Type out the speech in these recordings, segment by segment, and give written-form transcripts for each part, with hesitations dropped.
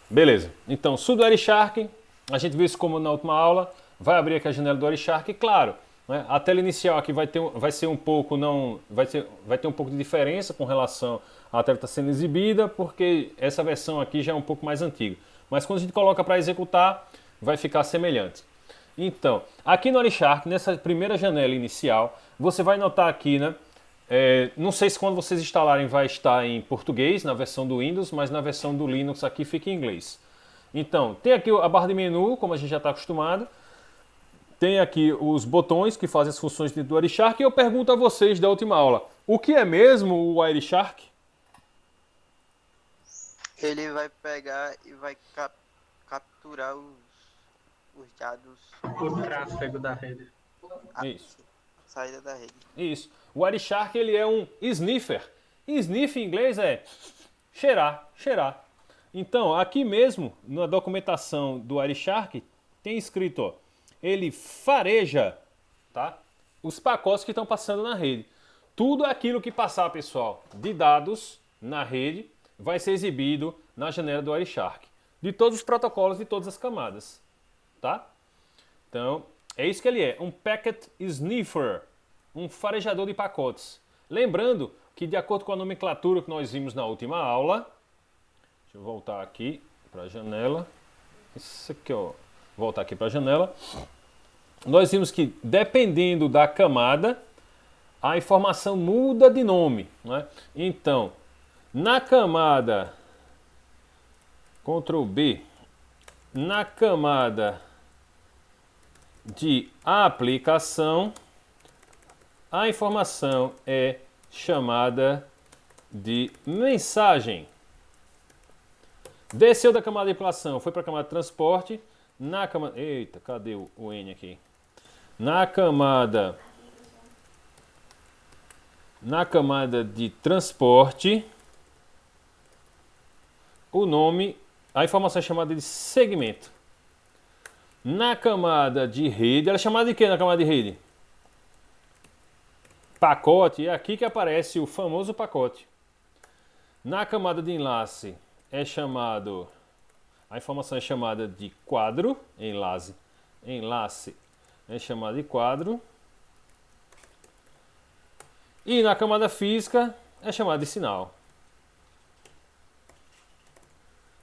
Beleza. Então, sudo Wireshark, a gente viu isso como na última aula, vai abrir aqui a janela do Wireshark, claro, né, a tela inicial aqui vai ser um pouco vai ter um pouco de diferença com relação à tela que está sendo exibida, porque essa versão aqui já é um pouco mais antiga. Mas quando a gente coloca para executar, vai ficar semelhante. Então, aqui no Wireshark, nessa primeira janela inicial, você vai notar aqui, né? Não sei se quando vocês instalarem vai estar em português na versão do Windows, mas na versão do Linux aqui fica em inglês. Então, tem aqui a barra de menu, como a gente já está acostumado. Tem aqui os botões que fazem as funções dentro do Wireshark. E eu pergunto a vocês da última aula, o que é mesmo o Wireshark? Ele vai pegar e vai capturar os dados, O tráfego da rede. Isso. saída da rede. Isso. O Wireshark ele é um sniffer. Sniff em inglês é cheirar, cheirar. Então, aqui mesmo, na documentação do Wireshark, tem escrito, ó, ele fareja, tá, os pacotes que estão passando na rede. Tudo aquilo que passar, pessoal, de dados na rede, vai ser exibido na janela do Wireshark. De todos os protocolos, de todas as camadas. Tá? Então, é isso que ele é, um packet sniffer, um farejador de pacotes. Lembrando que, de acordo com a nomenclatura que nós vimos na última aula, deixa eu voltar aqui para a janela, isso aqui, ó, voltar aqui para a janela, nós vimos que, dependendo da camada, a informação muda de nome, né? Então, na camada, Ctrl B, na camada de aplicação, a informação é chamada de mensagem. Desceu da camada de aplicação, foi para a camada de transporte. Na camada. Eita, cadê o N aqui? Na camada de transporte, o nome, a informação é chamada de segmento. Na camada de rede, ela é chamada de quê na camada de rede? Pacote, é aqui que aparece o famoso pacote. Na camada de enlace, a informação é chamada de quadro, enlace é chamada de quadro. E na camada física é chamada de sinal.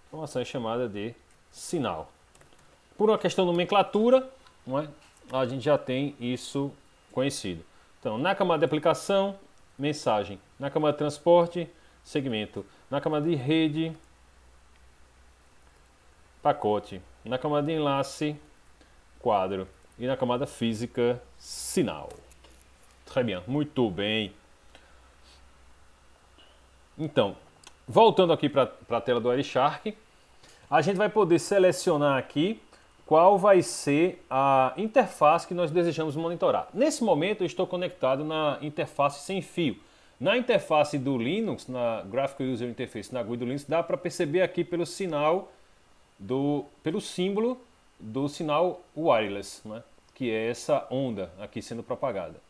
A informação é chamada de sinal. Por uma questão de nomenclatura, não é? A gente já tem isso conhecido. Então, na camada de aplicação, mensagem. Na camada de transporte, segmento. Na camada de rede, pacote. Na camada de enlace, quadro. E na camada física, sinal. Très bien, muito bem. Então, voltando aqui para a tela do Wireshark, a gente vai poder selecionar aqui qual vai ser a interface que nós desejamos monitorar. Nesse momento eu estou conectado na interface sem fio. Na interface do Linux, na Graphical User Interface, na GUI do Linux, dá para perceber aqui pelo símbolo do sinal wireless, né? Que é essa onda aqui sendo propagada.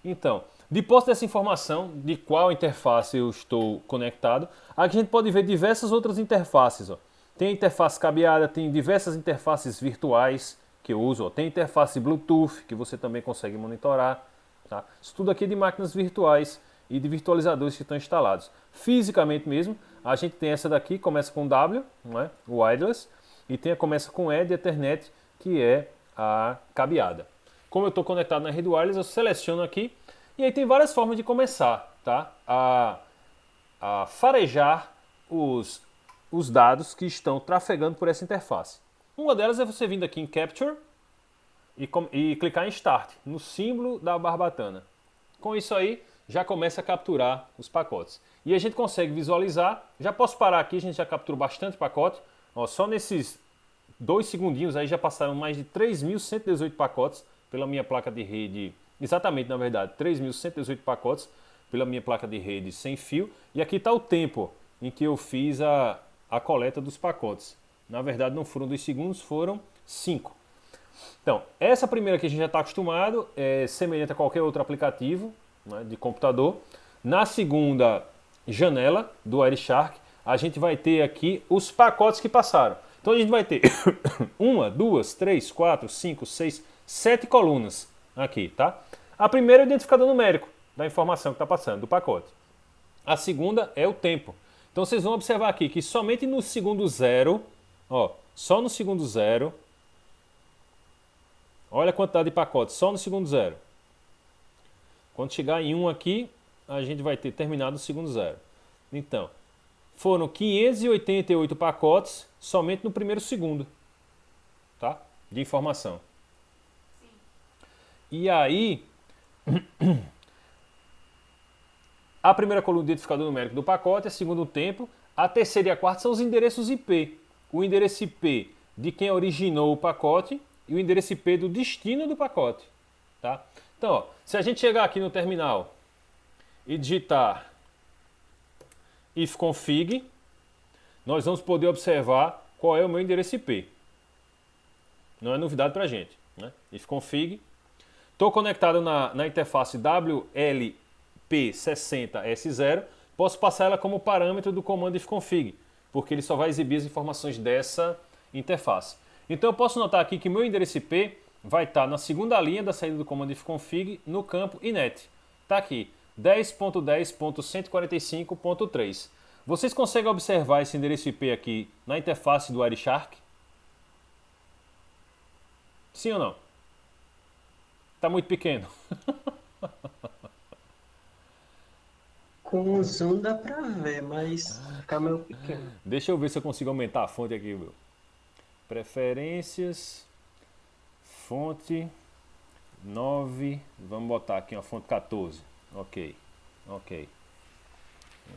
Então, depois dessa informação de qual interface eu estou conectado, aqui a gente pode ver diversas outras interfaces. Ó. Tem interface cabeada, tem diversas interfaces virtuais que eu uso. Ó. Tem interface Bluetooth que você também consegue monitorar. Tá? Isso tudo aqui é de máquinas virtuais e de virtualizadores que estão instalados. Fisicamente mesmo, a gente tem essa daqui, começa com W, não é? O wireless, e começa com E de Ethernet, que é a cabeada. Como eu estou conectado na rede wireless, eu seleciono aqui e aí tem várias formas de começar, tá? a farejar os dados que estão trafegando por essa interface. Uma delas é você vindo aqui em Capture e clicar em Start, no símbolo da barbatana. Com isso aí, já começa a capturar os pacotes. E a gente consegue visualizar, já posso parar aqui, a gente já capturou bastante pacote. Ó, só nesses 2 segundinhos aí já passaram mais de 3.118 pacotes pela minha placa de rede, exatamente na verdade, 3.118 pacotes pela minha placa de rede sem fio. E aqui está o tempo em que eu fiz a coleta dos pacotes. Na verdade não foram 2 segundos, foram 5. Então, essa primeira que a gente já está acostumado, é semelhante a qualquer outro aplicativo, né, de computador. Na segunda janela do Wireshark, a gente vai ter aqui os pacotes que passaram. Então a gente vai ter 1, 2, 3, 4, 5, 6, 7 colunas aqui, tá? A primeira é o identificador numérico da informação que está passando, do pacote. A segunda é o tempo. Então vocês vão observar aqui que somente no segundo zero, ó, só no segundo zero, olha a quantidade de pacotes, só no segundo zero. Quando chegar em 1 aqui, a gente vai ter terminado o segundo zero. Então, foram 588 pacotes somente no primeiro segundo, tá? De informação. Sim. E aí, a primeira coluna do identificador numérico do pacote, a segunda o tempo, a terceira e a quarta são os endereços IP. O endereço IP de quem originou o pacote e o endereço IP do destino do pacote, tá? Então, ó, se a gente chegar aqui no terminal e digitar ifconfig, nós vamos poder observar qual é o meu endereço IP. Não é novidade para a gente, né? Ifconfig. Estou conectado na interface WLP60S0. Posso passar ela como parâmetro do comando ifconfig, porque ele só vai exibir as informações dessa interface. Então eu posso notar aqui que meu endereço IP vai estar na segunda linha da saída do comando ifconfig no campo inet. Está aqui, 10.10.145.3. Vocês conseguem observar esse endereço IP aqui na interface do Wireshark? Sim ou não? Está muito pequeno. Com o zoom dá pra ver, mas fica meio pequeno. Deixa eu ver se eu consigo aumentar a fonte aqui, meu. Preferências, fonte 9, vamos botar aqui uma fonte 14. Ok, ok.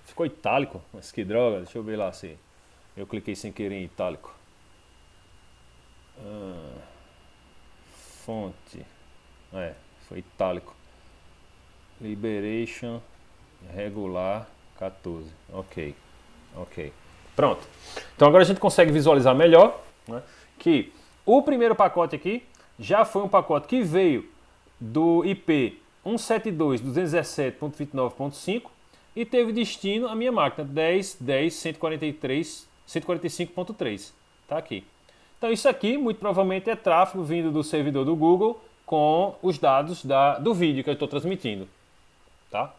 Ficou itálico, mas que droga, deixa eu ver lá se eu cliquei sem querer em itálico. Fonte, foi itálico. Liberation, regular, 14, ok, ok. Pronto, então agora a gente consegue visualizar melhor, né, que o primeiro pacote aqui já foi um pacote que veio do IP 172.217.29.5 e teve destino à minha máquina 10.10.145.3. Tá aqui. Então isso aqui muito provavelmente é tráfego vindo do servidor do Google com os dados do vídeo que eu estou transmitindo. Tá?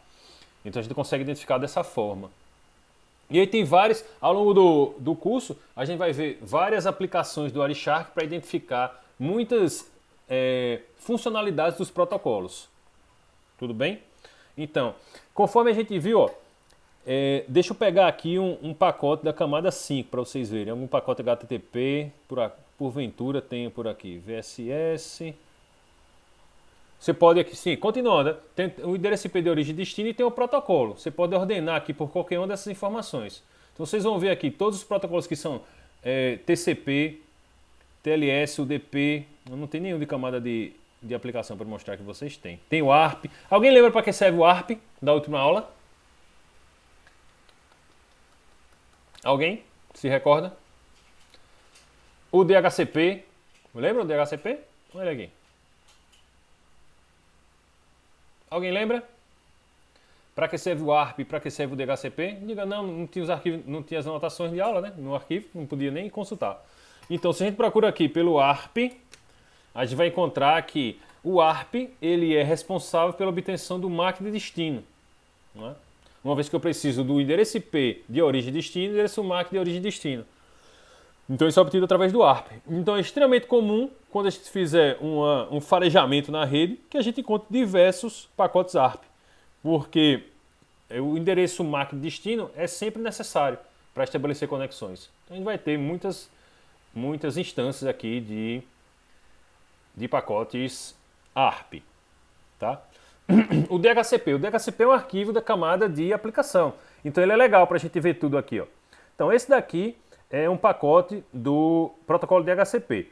Então a gente consegue identificar dessa forma. E aí tem vários, ao longo do curso, a gente vai ver várias aplicações do Wireshark para identificar muitas funcionalidades dos protocolos. Tudo bem? Então, conforme a gente viu, ó, deixa eu pegar aqui um pacote da camada 5 para vocês verem. Algum pacote HTTP, porventura tem por aqui, VSS. Você pode aqui, sim, continuando, tem o endereço IP de origem e destino e tem o protocolo. Você pode ordenar aqui por qualquer uma dessas informações. Então vocês vão ver aqui todos os protocolos que são TCP, TLS, UDP. Não tem nenhum de camada de aplicação para mostrar que vocês têm. Tem o ARP. Alguém lembra para que serve o ARP da última aula? Alguém se recorda? O DHCP. Lembra do DHCP? Olha aqui. Alguém lembra? Para que serve o ARP e para que serve o DHCP? Diga, não tinha os arquivos, não tinha as anotações de aula, né? No arquivo, não podia nem consultar. Então, se a gente procura aqui pelo ARP, a gente vai encontrar que o ARP ele é responsável pela obtenção do MAC de destino. Não é? Uma vez que eu preciso do endereço IP de origem e destino e endereço MAC de origem e destino. Então isso é obtido através do ARP. Então é extremamente comum, quando a gente fizer um farejamento na rede, que a gente encontre diversos pacotes ARP. Porque o endereço MAC de destino é sempre necessário para estabelecer conexões. Então a gente vai ter muitas instâncias aqui de pacotes ARP. Tá? O DHCP é um arquivo da camada de aplicação. Então ele é legal para a gente ver tudo aqui. Ó. Então esse daqui é um pacote do protocolo DHCP.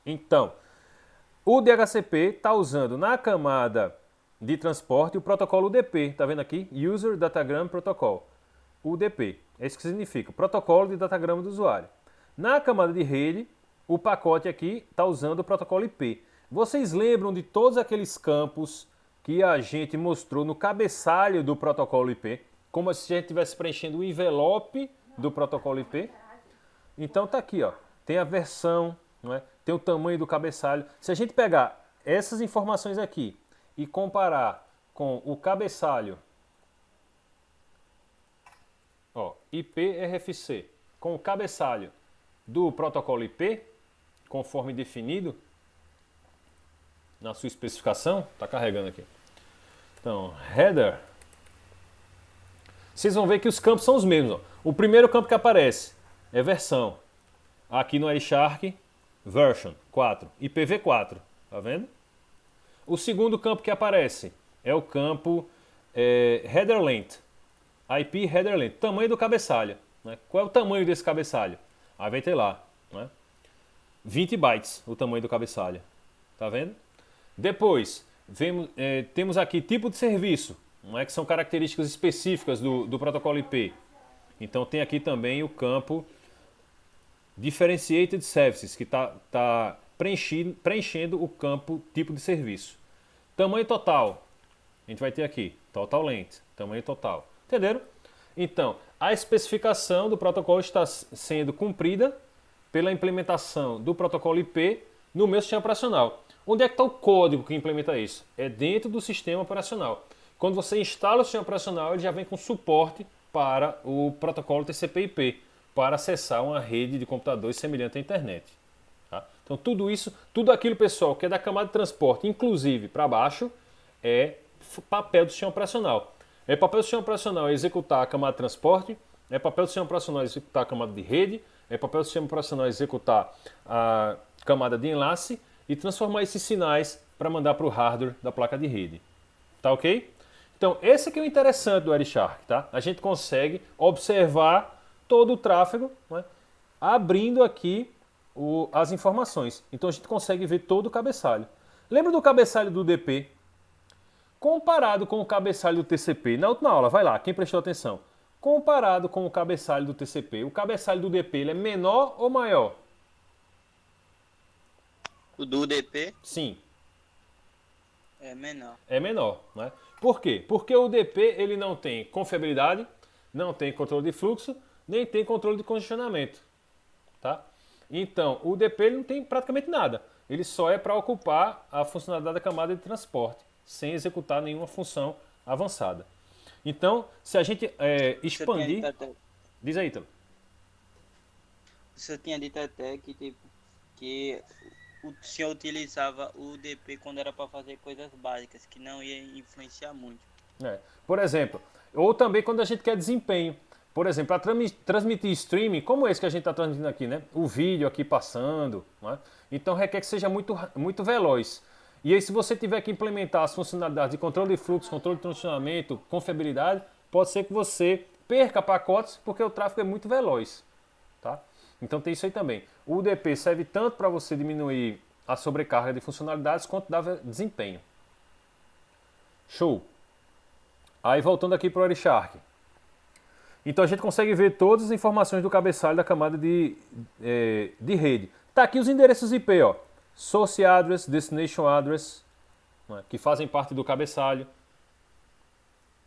Então, o DHCP está usando na camada de transporte o protocolo UDP. Está vendo aqui? User Datagram Protocol. UDP. É isso que significa. Protocolo de datagrama do usuário. Na camada de rede, o pacote aqui está usando o protocolo IP. Vocês lembram de todos aqueles campos que a gente mostrou no cabeçalho do protocolo IP? como se a gente estivesse preenchendo o envelope do protocolo IP. Então tá aqui, ó, tem a versão, não é? Tem o tamanho do cabeçalho. Se a gente pegar essas informações aqui e comparar com o cabeçalho, ó, IP-RFC, com o cabeçalho do protocolo IP, conforme definido na sua especificação, tá carregando aqui. Então, header, vocês vão ver que os campos são os mesmos. Ó. O primeiro campo que aparece é versão. Aqui no Wireshark, version 4, IPv4, tá vendo? O segundo campo que aparece é o campo header length, IP header length, tamanho do cabeçalho. Né? Qual é o tamanho desse cabeçalho? Aí vai ter lá, né? 20 bytes o tamanho do cabeçalho, tá vendo? Depois, temos aqui tipo de serviço, não é que são características específicas do protocolo IP. Então tem aqui também o campo Differentiated Services, que está preenchendo o campo tipo de serviço. Tamanho total, a gente vai ter aqui, total length, tamanho total. Entenderam? Então, a especificação do protocolo está sendo cumprida pela implementação do protocolo IP no meu sistema operacional. Onde é que está o código que implementa isso? É dentro do sistema operacional. Quando você instala o sistema operacional, ele já vem com suporte para o protocolo TCP/IP, para acessar uma rede de computadores semelhante à internet. Tá? Então tudo isso, tudo aquilo, pessoal, que é da camada de transporte, inclusive para baixo, é papel do sistema operacional. É papel do sistema operacional executar a camada de transporte, é papel do sistema operacional executar a camada de rede, é papel do sistema operacional executar a camada de enlace e transformar esses sinais para mandar para o hardware da placa de rede. Tá ok? Então, esse aqui é o interessante do Wireshark, tá? A gente consegue observar todo o tráfego, né, abrindo aqui as informações. Então, a gente consegue ver todo o cabeçalho. Lembra do cabeçalho do DP? Comparado com o cabeçalho do TCP, na última aula, vai lá, quem prestou atenção. Comparado com o cabeçalho do TCP, o cabeçalho do DP ele é menor ou maior? O do UDP Sim. é menor. É menor, né? Por quê? Porque o DP ele não tem confiabilidade, não tem controle de fluxo, nem tem controle de congestionamento, tá? Então, o DP ele não tem praticamente nada. Ele só é para ocupar a funcionalidade da camada de transporte, sem executar nenhuma função avançada. Então, se a gente expandir... Diz aí, Ítalo. Você tinha dito até que, tipo, que o senhor utilizava o UDP quando era para fazer coisas básicas, que não ia influenciar muito. Por exemplo, ou também quando a gente quer desempenho. Por exemplo, para transmitir streaming, como esse que a gente está transmitindo aqui, né? O vídeo aqui passando, né? Então requer que seja muito veloz. E aí se você tiver que implementar as funcionalidades de controle de fluxo, controle de funcionamento, confiabilidade, pode ser que você perca pacotes porque o tráfego é muito veloz. Tá? Então tem isso aí também. O UDP serve tanto para você diminuir a sobrecarga de funcionalidades quanto dar desempenho. Show! Aí voltando aqui para o Wireshark. Então a gente consegue ver todas as informações do cabeçalho da camada de rede. Tá aqui os endereços IP, ó. Source address, destination address, né, que fazem parte do cabeçalho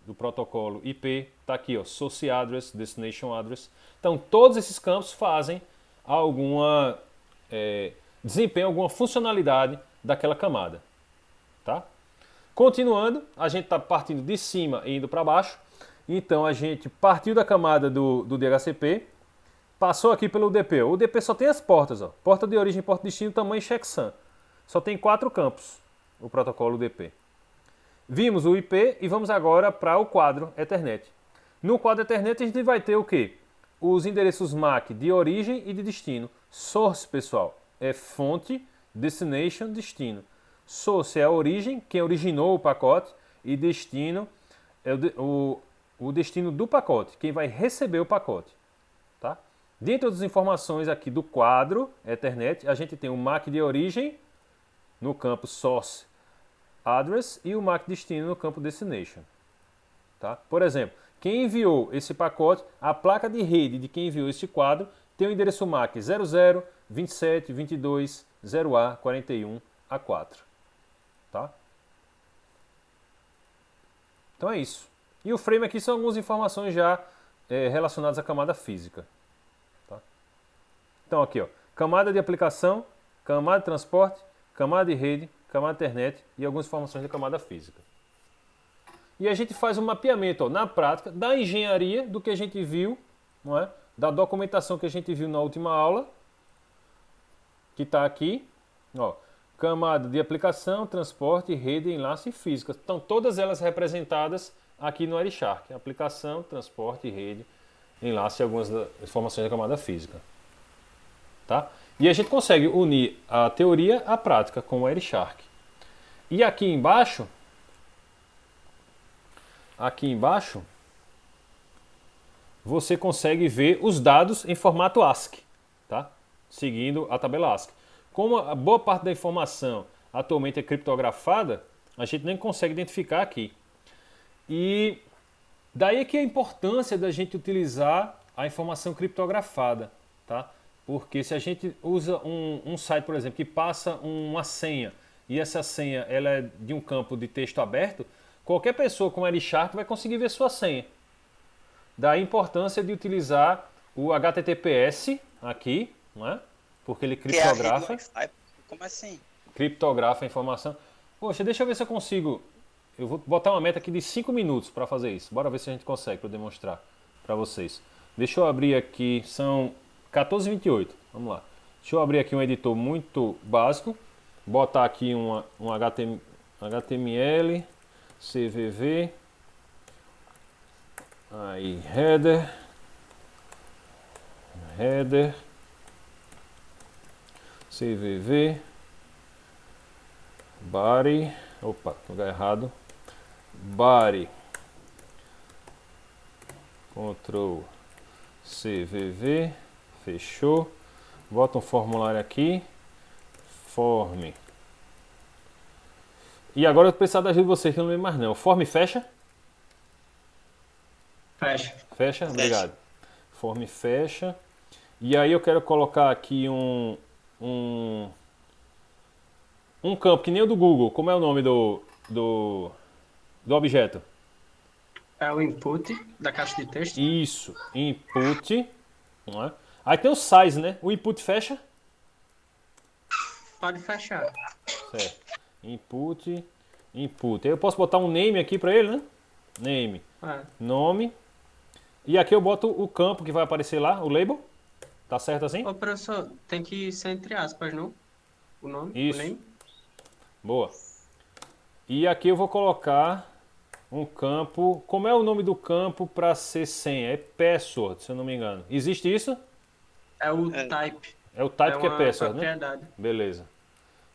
do protocolo IP. Tá aqui, ó, source address, destination address. Então todos esses campos fazem desempenham alguma funcionalidade daquela camada, tá? Continuando, a gente está partindo de cima e indo para baixo. Então a gente partiu da camada do DHCP, passou aqui pelo UDP. O UDP só tem as portas, ó. Porta de origem, porta de destino, tamanho checksum. Só tem 4 campos, o protocolo UDP. Vimos o IP e vamos agora para o quadro Ethernet. No quadro Ethernet a gente vai ter o quê? Os endereços MAC de origem e de destino. Source, pessoal, é fonte, destination, destino. Source é a origem, quem originou o pacote, e destino é o destino do pacote, quem vai receber o pacote. Tá? Dentro das informações aqui do quadro Ethernet, a gente tem o MAC de origem no campo Source Address e o MAC de destino no campo Destination. Tá? Por exemplo, quem enviou esse pacote, a placa de rede de quem enviou esse quadro tem o endereço MAC 00 27 22 0A 41 A4. Tá? Então é isso. E o frame aqui são algumas informações já relacionadas à camada física. Tá? Então aqui, ó, camada de aplicação, camada de transporte, camada de rede, camada de internet e algumas informações da camada física. E a gente faz um mapeamento, ó, na prática da engenharia do que a gente viu, não é? Da documentação que a gente viu na última aula, que está aqui, ó, camada de aplicação, transporte, rede, enlace e física. Estão todas elas representadas aqui no Wireshark. Aplicação, transporte, rede, enlace e algumas informações da camada física. Tá? E a gente consegue unir a teoria à prática com o Wireshark. E aqui embaixo, você consegue ver os dados em formato ASCII, tá? Seguindo a tabela ASCII. Como a boa parte da informação atualmente é criptografada, a gente nem consegue identificar aqui. E daí é que a importância da gente utilizar a informação criptografada, tá? Porque se a gente usa um site, por exemplo, que passa uma senha, e essa senha ela é de um campo de texto aberto, qualquer pessoa com Wireshark vai conseguir ver sua senha. Daí a importância de utilizar o HTTPS aqui, não é? Porque ele criptografa. Como assim? Criptografa a informação. Poxa, deixa eu ver se eu consigo. Eu vou botar uma meta aqui de 5 minutos para fazer isso. Bora ver se a gente consegue para demonstrar para vocês. Deixa eu abrir aqui, são 14h28. Vamos lá. Deixa eu abrir aqui um editor muito básico. Botar aqui um HTML, CVV. Aí, header, CVV, body, opa, lugar errado, body, Ctrl CVV, fechou, bota um formulário aqui, form, e agora eu vou precisar da ajuda de vocês que eu não lembro mais não, form fecha? Fecha. Fecha? Obrigado. Form fecha. E aí eu quero colocar aqui um campo que nem o do Google. Como é o nome do objeto? É o input da caixa de texto. Isso. Input. Não é? Aí tem o size, né? O input fecha? Pode fechar. Certo. Input. Aí eu posso botar um name aqui para ele, né? Name. Nome. E aqui eu boto o campo que vai aparecer lá, o label. Tá certo assim? Ô, professor, tem que ser entre aspas, não? O nome? Isso. O name? Boa. E aqui eu vou colocar um campo. Como é o nome do campo para ser senha? É password, se eu não me engano. Existe isso? É o type. É o type que é uma password, né? propriedade. Beleza.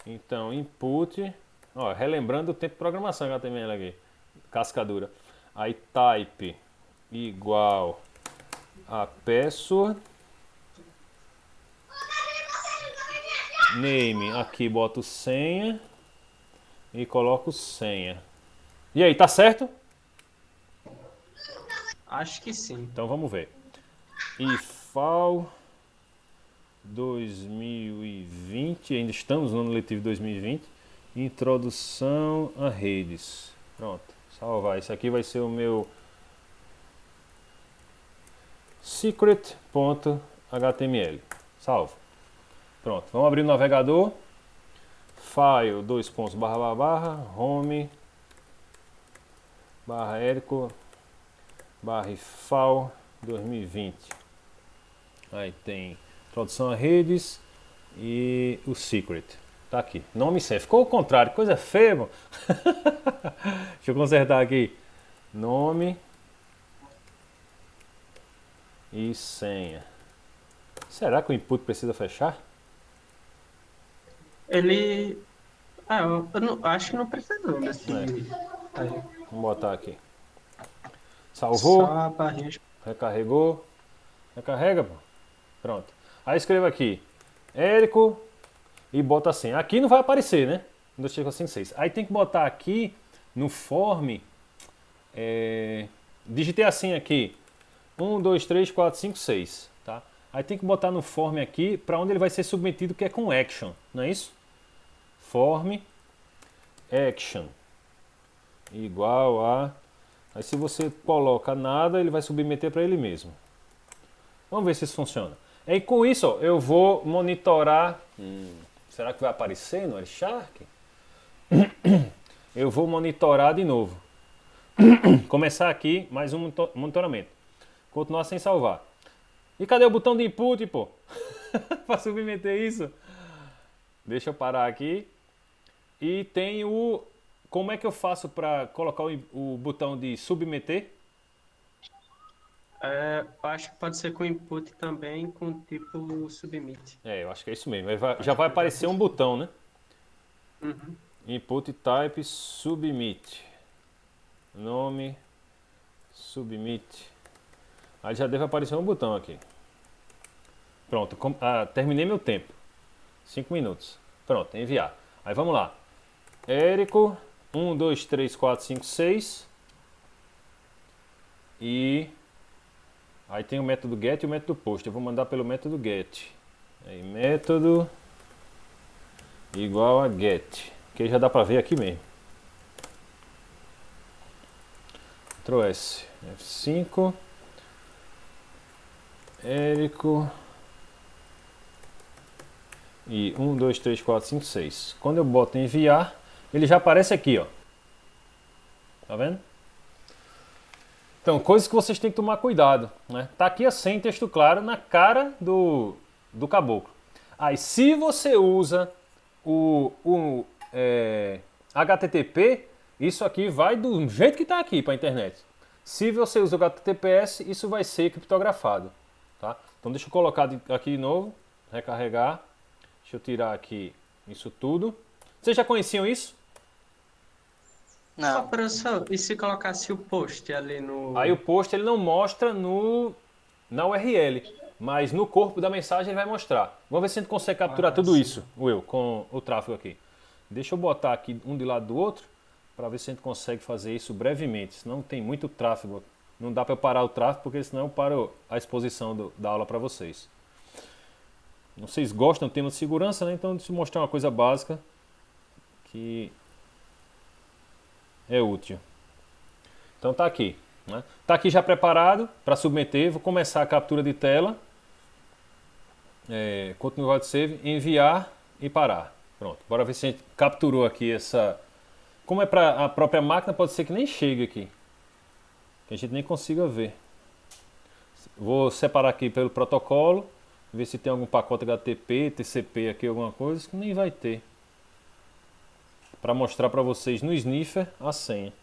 Então, input. Ó, relembrando o tempo de programação HTML aqui. Cascadura. Aí type igual a password. Name, aqui boto senha e coloco senha. E aí, tá certo? Acho que sim. Então vamos ver. IFAL 2020, ainda estamos no ano letivo 2020. Introdução a redes. Pronto, salvar. Isso aqui vai ser o meu secret.html. Salvo. Pronto, vamos abrir o navegador. File, home, /Érico, /ifal 2020. Aí tem introdução a redes e o secret. Tá aqui. Nome e senha. Ficou ao contrário, coisa feia, mano. Deixa eu consertar aqui. Nome e senha. Será que o input precisa fechar? Ele... eu não, acho que não precisa desse... Aí. Vamos botar aqui. Salvou. Só a barrinha. Recarregou. Recarrega, pô. Pronto. Aí escreva aqui. Érico. E bota assim. Aqui não vai aparecer, né? 2,56. Aí tem que botar aqui no form. Digitei assim aqui. 1, 2, 3, 4, 5, 6. Tá? Aí tem que botar no form aqui para onde ele vai ser submetido, que é com action. Não é isso? Form action igual a Aí se você coloca nada, ele vai submeter para ele mesmo. Vamos ver se isso funciona. E com isso, ó, eu vou monitorar. Será que vai aparecer no L-Shark? Eu vou monitorar de novo. Começar aqui mais um monitoramento. Continuar sem salvar. E cadê o botão de input, pô? Para submeter isso? Deixa eu parar aqui. E tem o... Como é que eu faço para colocar o botão de submeter? Eu acho que pode ser com input também, com tipo submit. Eu acho que é isso mesmo. Já vai aparecer um botão, né? Uhum. Input type submit. Nome submit. Aí já deve aparecer um botão aqui. Pronto, terminei meu tempo. 5 minutos. Pronto, enviar. Aí vamos lá. Érico, 1, 2, 3, 4, 5, 6. E aí tem o método get e o método post. Eu vou mandar pelo método get. Aí método igual a get. Que já dá pra ver aqui mesmo. Ctrl S, F5. Érico. E 1, 2, 3, 4, 5, 6. Quando eu boto enviar, ele já aparece aqui, ó. Tá vendo? Então, coisas que vocês têm que tomar cuidado, né? Tá aqui a senha em texto claro na cara do caboclo. Aí, se você usa o HTTP, isso aqui vai do jeito que tá aqui para a internet. Se você usa o HTTPS, isso vai ser criptografado, tá? Então, deixa eu colocar aqui de novo, recarregar. Deixa eu tirar aqui isso tudo. Vocês já conheciam isso? Não. Professor, e se colocasse o post ali no... Aí o post ele não mostra na URL, mas no corpo da mensagem ele vai mostrar. Vamos ver se a gente consegue capturar tudo isso, Will, com o tráfego aqui. Deixa eu botar aqui um de lado do outro, para ver se a gente consegue fazer isso brevemente. Senão tem muito tráfego. Não dá para eu parar o tráfego, porque senão eu paro a exposição da aula para vocês. Vocês gostam do tema de segurança, né? Então deixa eu mostrar uma coisa básica que é útil. Então tá aqui, né? Tá aqui já preparado para submeter. Vou começar a captura de tela. Continuar de save, enviar e parar. Pronto. Bora ver se a gente capturou aqui essa. Como é para a própria máquina, pode ser que nem chegue aqui, que a gente nem consiga ver. Vou separar aqui pelo protocolo. Ver se tem algum pacote HTTP, TCP aqui, alguma coisa, que nem vai ter. Para mostrar para vocês no sniffer a senha.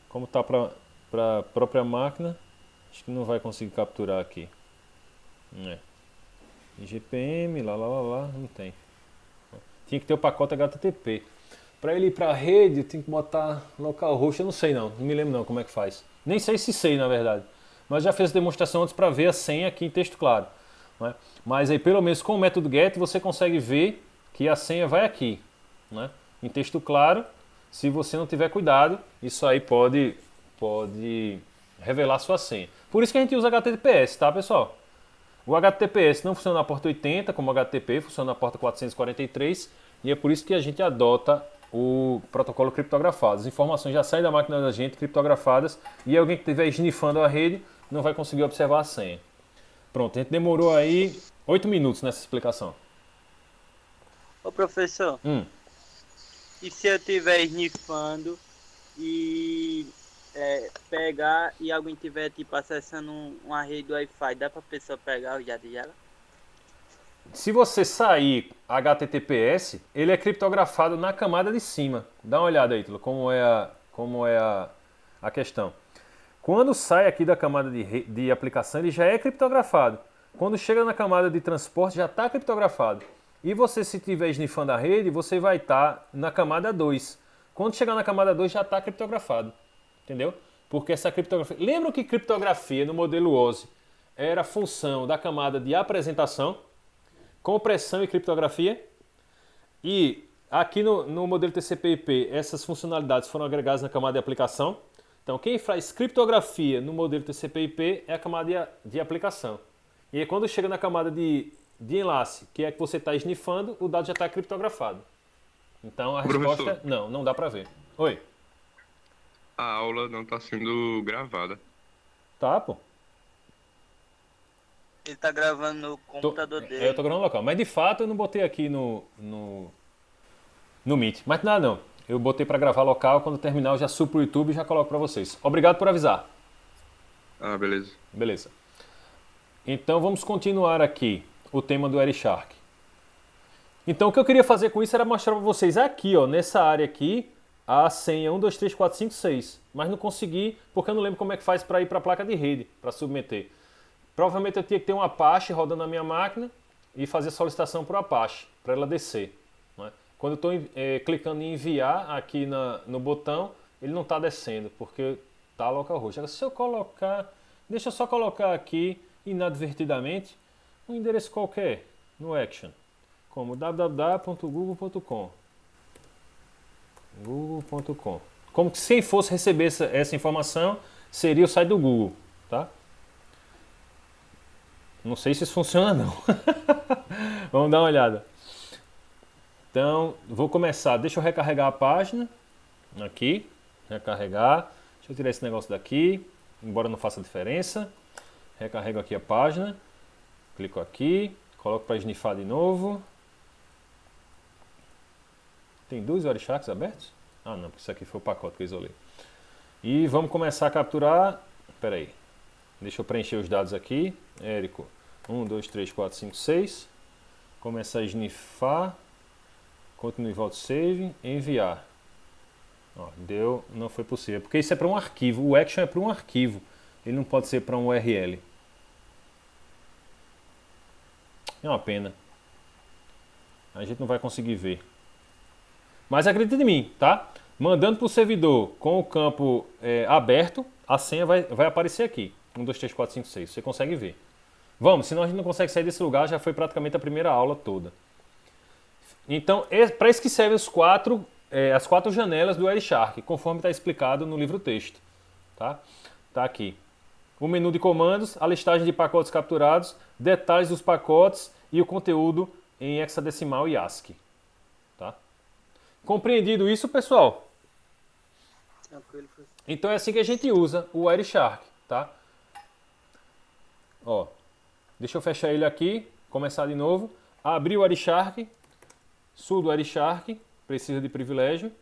Como tá para a própria máquina, acho que não vai conseguir capturar aqui. IGPM, lá, não tem. Tinha que ter o pacote HTTP. Para ele ir para a rede, tem que botar localhost, eu não sei não me lembro não como é que faz. Nem sei se sei, na verdade. Mas já fiz a demonstração antes para ver a senha aqui em texto claro, né? Mas aí pelo menos com o método get você consegue ver que a senha vai aqui, né? Em texto claro. Se você não tiver cuidado, isso aí pode revelar sua senha. Por isso que a gente usa HTTPS, tá, pessoal? O HTTPS não funciona na porta 80 como o HTTP, funciona na porta 443 e é por isso que a gente adota o protocolo criptografado. As informações já saem da máquina da gente criptografadas e alguém que estiver esnifando a rede não vai conseguir observar a senha. Pronto, a gente demorou aí 8 minutos nessa explicação. Ô professor, e se eu estiver snifando e pegar e alguém estiver tipo acessando uma rede do Wi-Fi, dá pra pessoa pegar o dados dela? Se você sair HTTPS, ele é criptografado na camada de cima. Dá uma olhada aí, Ítalo, como é a questão. Quando sai aqui da camada de aplicação, ele já é criptografado. Quando chega na camada de transporte, já está criptografado. E você, se estiver snifando a rede, você vai estar na camada 2. Quando chegar na camada 2, já está criptografado. Entendeu? Porque essa criptografia... Lembram que criptografia no modelo OSI era a função da camada de apresentação, compressão e criptografia? E aqui no modelo TCP/IP, essas funcionalidades foram agregadas na camada de aplicação. Então, quem faz criptografia no modelo TCP/IP é a camada de aplicação. E aí, quando chega na camada de enlace, que é que você está snifando, o dado já está criptografado. Então, a resposta é não dá para ver. Oi. A aula não tá sendo gravada. Tá, pô. Ele tá gravando no computador dele. Eu tô gravando local. Mas de fato eu não botei aqui no Meet. Mas nada não. Eu botei pra gravar local. Quando terminar eu já subo pro YouTube e já coloco pra vocês. Obrigado por avisar. Ah, beleza. Beleza. Então vamos continuar aqui o tema do Erishark. Então o que eu queria fazer com isso era mostrar pra vocês aqui, ó, nessa área aqui, a senha 1, 2, 3, 4, 5, 6. Mas não consegui porque eu não lembro como é que faz para ir para a placa de rede, para submeter. Provavelmente eu tinha que ter um Apache rodando na minha máquina e fazer solicitação para o Apache, para ela descer. Né? Quando eu estou clicando em enviar aqui no botão, ele não está descendo, porque está localhost. Agora, se eu colocar, deixa eu só colocar aqui, inadvertidamente, um endereço qualquer, no Action, como www.google.com. google.com. Como que se fosse receber essa informação, seria o site do Google, tá? Não sei se isso funciona não. Vamos dar uma olhada. Então, vou começar. Deixa eu recarregar a página. Aqui. Recarregar. Deixa eu tirar esse negócio daqui. Embora não faça diferença. Recarrego aqui a página. Clico aqui. Coloco para snifar de novo. Tem dois Erisharks abertos? Ah não, porque isso aqui foi o pacote que eu isolei. E vamos começar a capturar. Espera aí. Deixa eu preencher os dados aqui. Érico, 1, 2, 3, 4, 5, 6. Começar a snifar. Continue Vault Save. Enviar. Ó, deu, não foi possível. Porque isso é para um arquivo. O Action é para um arquivo. Ele não pode ser para um URL. É uma pena. A gente não vai conseguir ver. Mas acredita em mim, tá? Mandando para o servidor com o campo aberto, a senha vai aparecer aqui. 1, 2, 3, 4, 5, 6. Você consegue ver. Vamos, senão a gente não consegue sair desse lugar. Já foi praticamente a primeira aula toda. Então, para isso que servem as quatro janelas do Erishark, conforme está explicado no livro texto. Tá? Tá aqui. O menu de comandos, a listagem de pacotes capturados, detalhes dos pacotes e o conteúdo em hexadecimal e ASCII. Tá? Compreendido isso, pessoal? Então é assim que a gente usa o Erishark, tá? Ó, deixa eu fechar ele aqui, começar de novo. Abrir o Erishark, sudo Erishark, precisa de privilégio.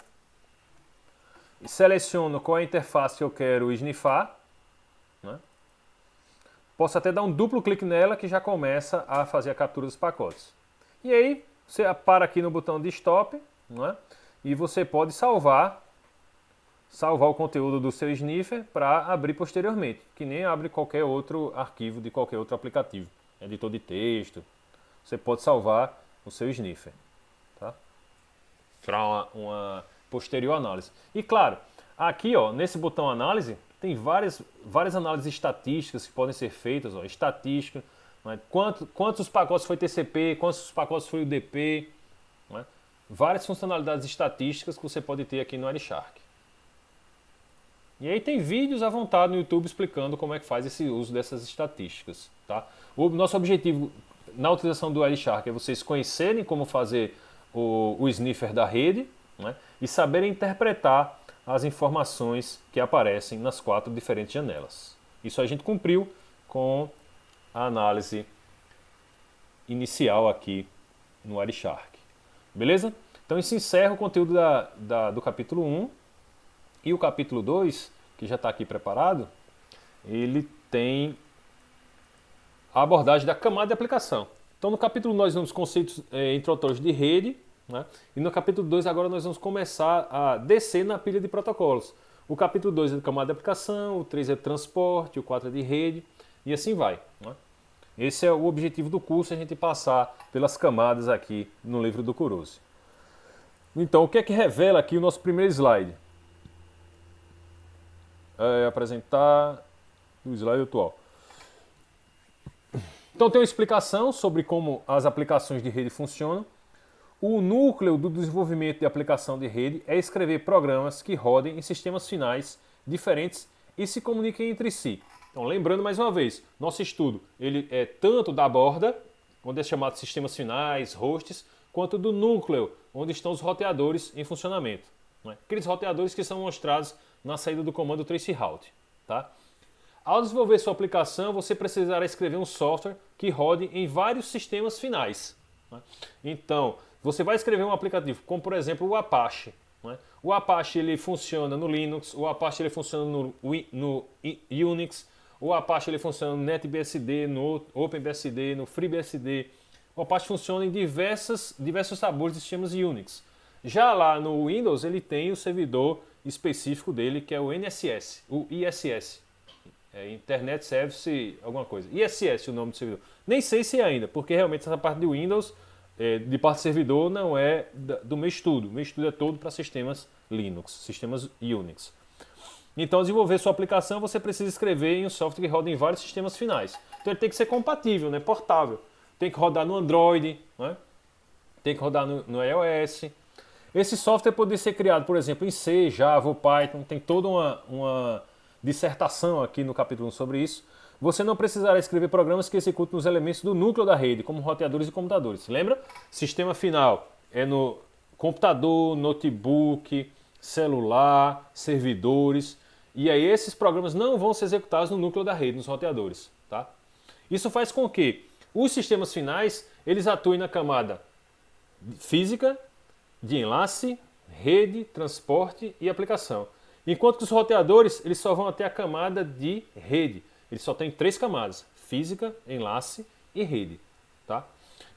Seleciono qual é a interface que eu quero snifar. Né? Posso até dar um duplo clique nela que já começa a fazer a captura dos pacotes. E aí, você para aqui no botão de Stop, né? E você pode salvar o conteúdo do seu sniffer para abrir posteriormente, que nem abre qualquer outro arquivo de qualquer outro aplicativo, editor de texto. Você pode salvar o seu sniffer, tá? Para uma posterior análise. E claro, aqui ó, nesse botão análise, tem várias análises estatísticas que podem ser feitas, ó, estatística, né? Quantos pacotes foi TCP, quantos pacotes foi UDP, né? Várias funcionalidades estatísticas que você pode ter aqui no Erishark. E aí tem vídeos à vontade no YouTube explicando como é que faz esse uso dessas estatísticas. Tá? O nosso objetivo na utilização do Erishark é vocês conhecerem como fazer o sniffer da rede, né? E saberem interpretar as informações que aparecem nas 4 diferentes janelas. Isso a gente cumpriu com a análise inicial aqui no Erishark. Beleza? Então isso encerra o conteúdo do capítulo 1. E o capítulo 2, que já está aqui preparado, ele tem a abordagem da camada de aplicação. Então no capítulo 1 nós vamos conceitos introdutórios de rede, né? E no capítulo 2 agora nós vamos começar a descer na pilha de protocolos. O capítulo 2 é de camada de aplicação, o 3 é de transporte, o 4 é de rede, e assim vai. Né? Esse é o objetivo do curso, a gente passar pelas camadas aqui no livro do Kurosi. Então, o que é que revela aqui o nosso primeiro slide? Apresentar o slide atual. Então tem uma explicação sobre como as aplicações de rede funcionam. O núcleo do desenvolvimento de aplicação de rede é escrever programas que rodem em sistemas finais diferentes e se comuniquem entre si. Então lembrando mais uma vez, nosso estudo ele é tanto da borda, onde é chamado de sistemas finais, hosts, quanto do núcleo, onde estão os roteadores em funcionamento. Né? Aqueles roteadores que são mostrados na saída do comando traceroute, tá? Ao desenvolver sua aplicação, você precisará escrever um software que rode em vários sistemas finais, né? Então, você vai escrever um aplicativo, como por exemplo o Apache, né? O Apache ele funciona no Linux, o Apache ele funciona no Unix, o Apache ele funciona no NetBSD, no OpenBSD, no FreeBSD. O Apache funciona em diversos sabores de sistemas Unix. Já lá no Windows ele tem o servidor específico dele, que é o NSS, o ISS. Internet Service alguma coisa. ISS o nome do servidor. Nem sei se é ainda, porque realmente essa parte do Windows, de parte do servidor, não é do meu estudo. O meu estudo é todo para sistemas Linux, sistemas Unix. Então, ao desenvolver sua aplicação, você precisa escrever em um software que roda em vários sistemas finais. Então, ele tem que ser compatível, né? Portável. Tem que rodar no Android, né? Tem que rodar no iOS. Esse software pode ser criado, por exemplo, em C, Java ou Python. Tem toda uma dissertação aqui no capítulo 1 sobre isso. Você não precisará escrever programas que executem os elementos do núcleo da rede, como roteadores e computadores. Lembra? Sistema final é no computador, notebook, celular, servidores. E aí esses programas não vão ser executados no núcleo da rede, nos roteadores, tá? Isso faz com que os sistemas finais eles atuem na camada física, de enlace, rede, transporte e aplicação. Enquanto que os roteadores eles só vão até a camada de rede. Eles só têm 3 camadas: física, enlace e rede, tá?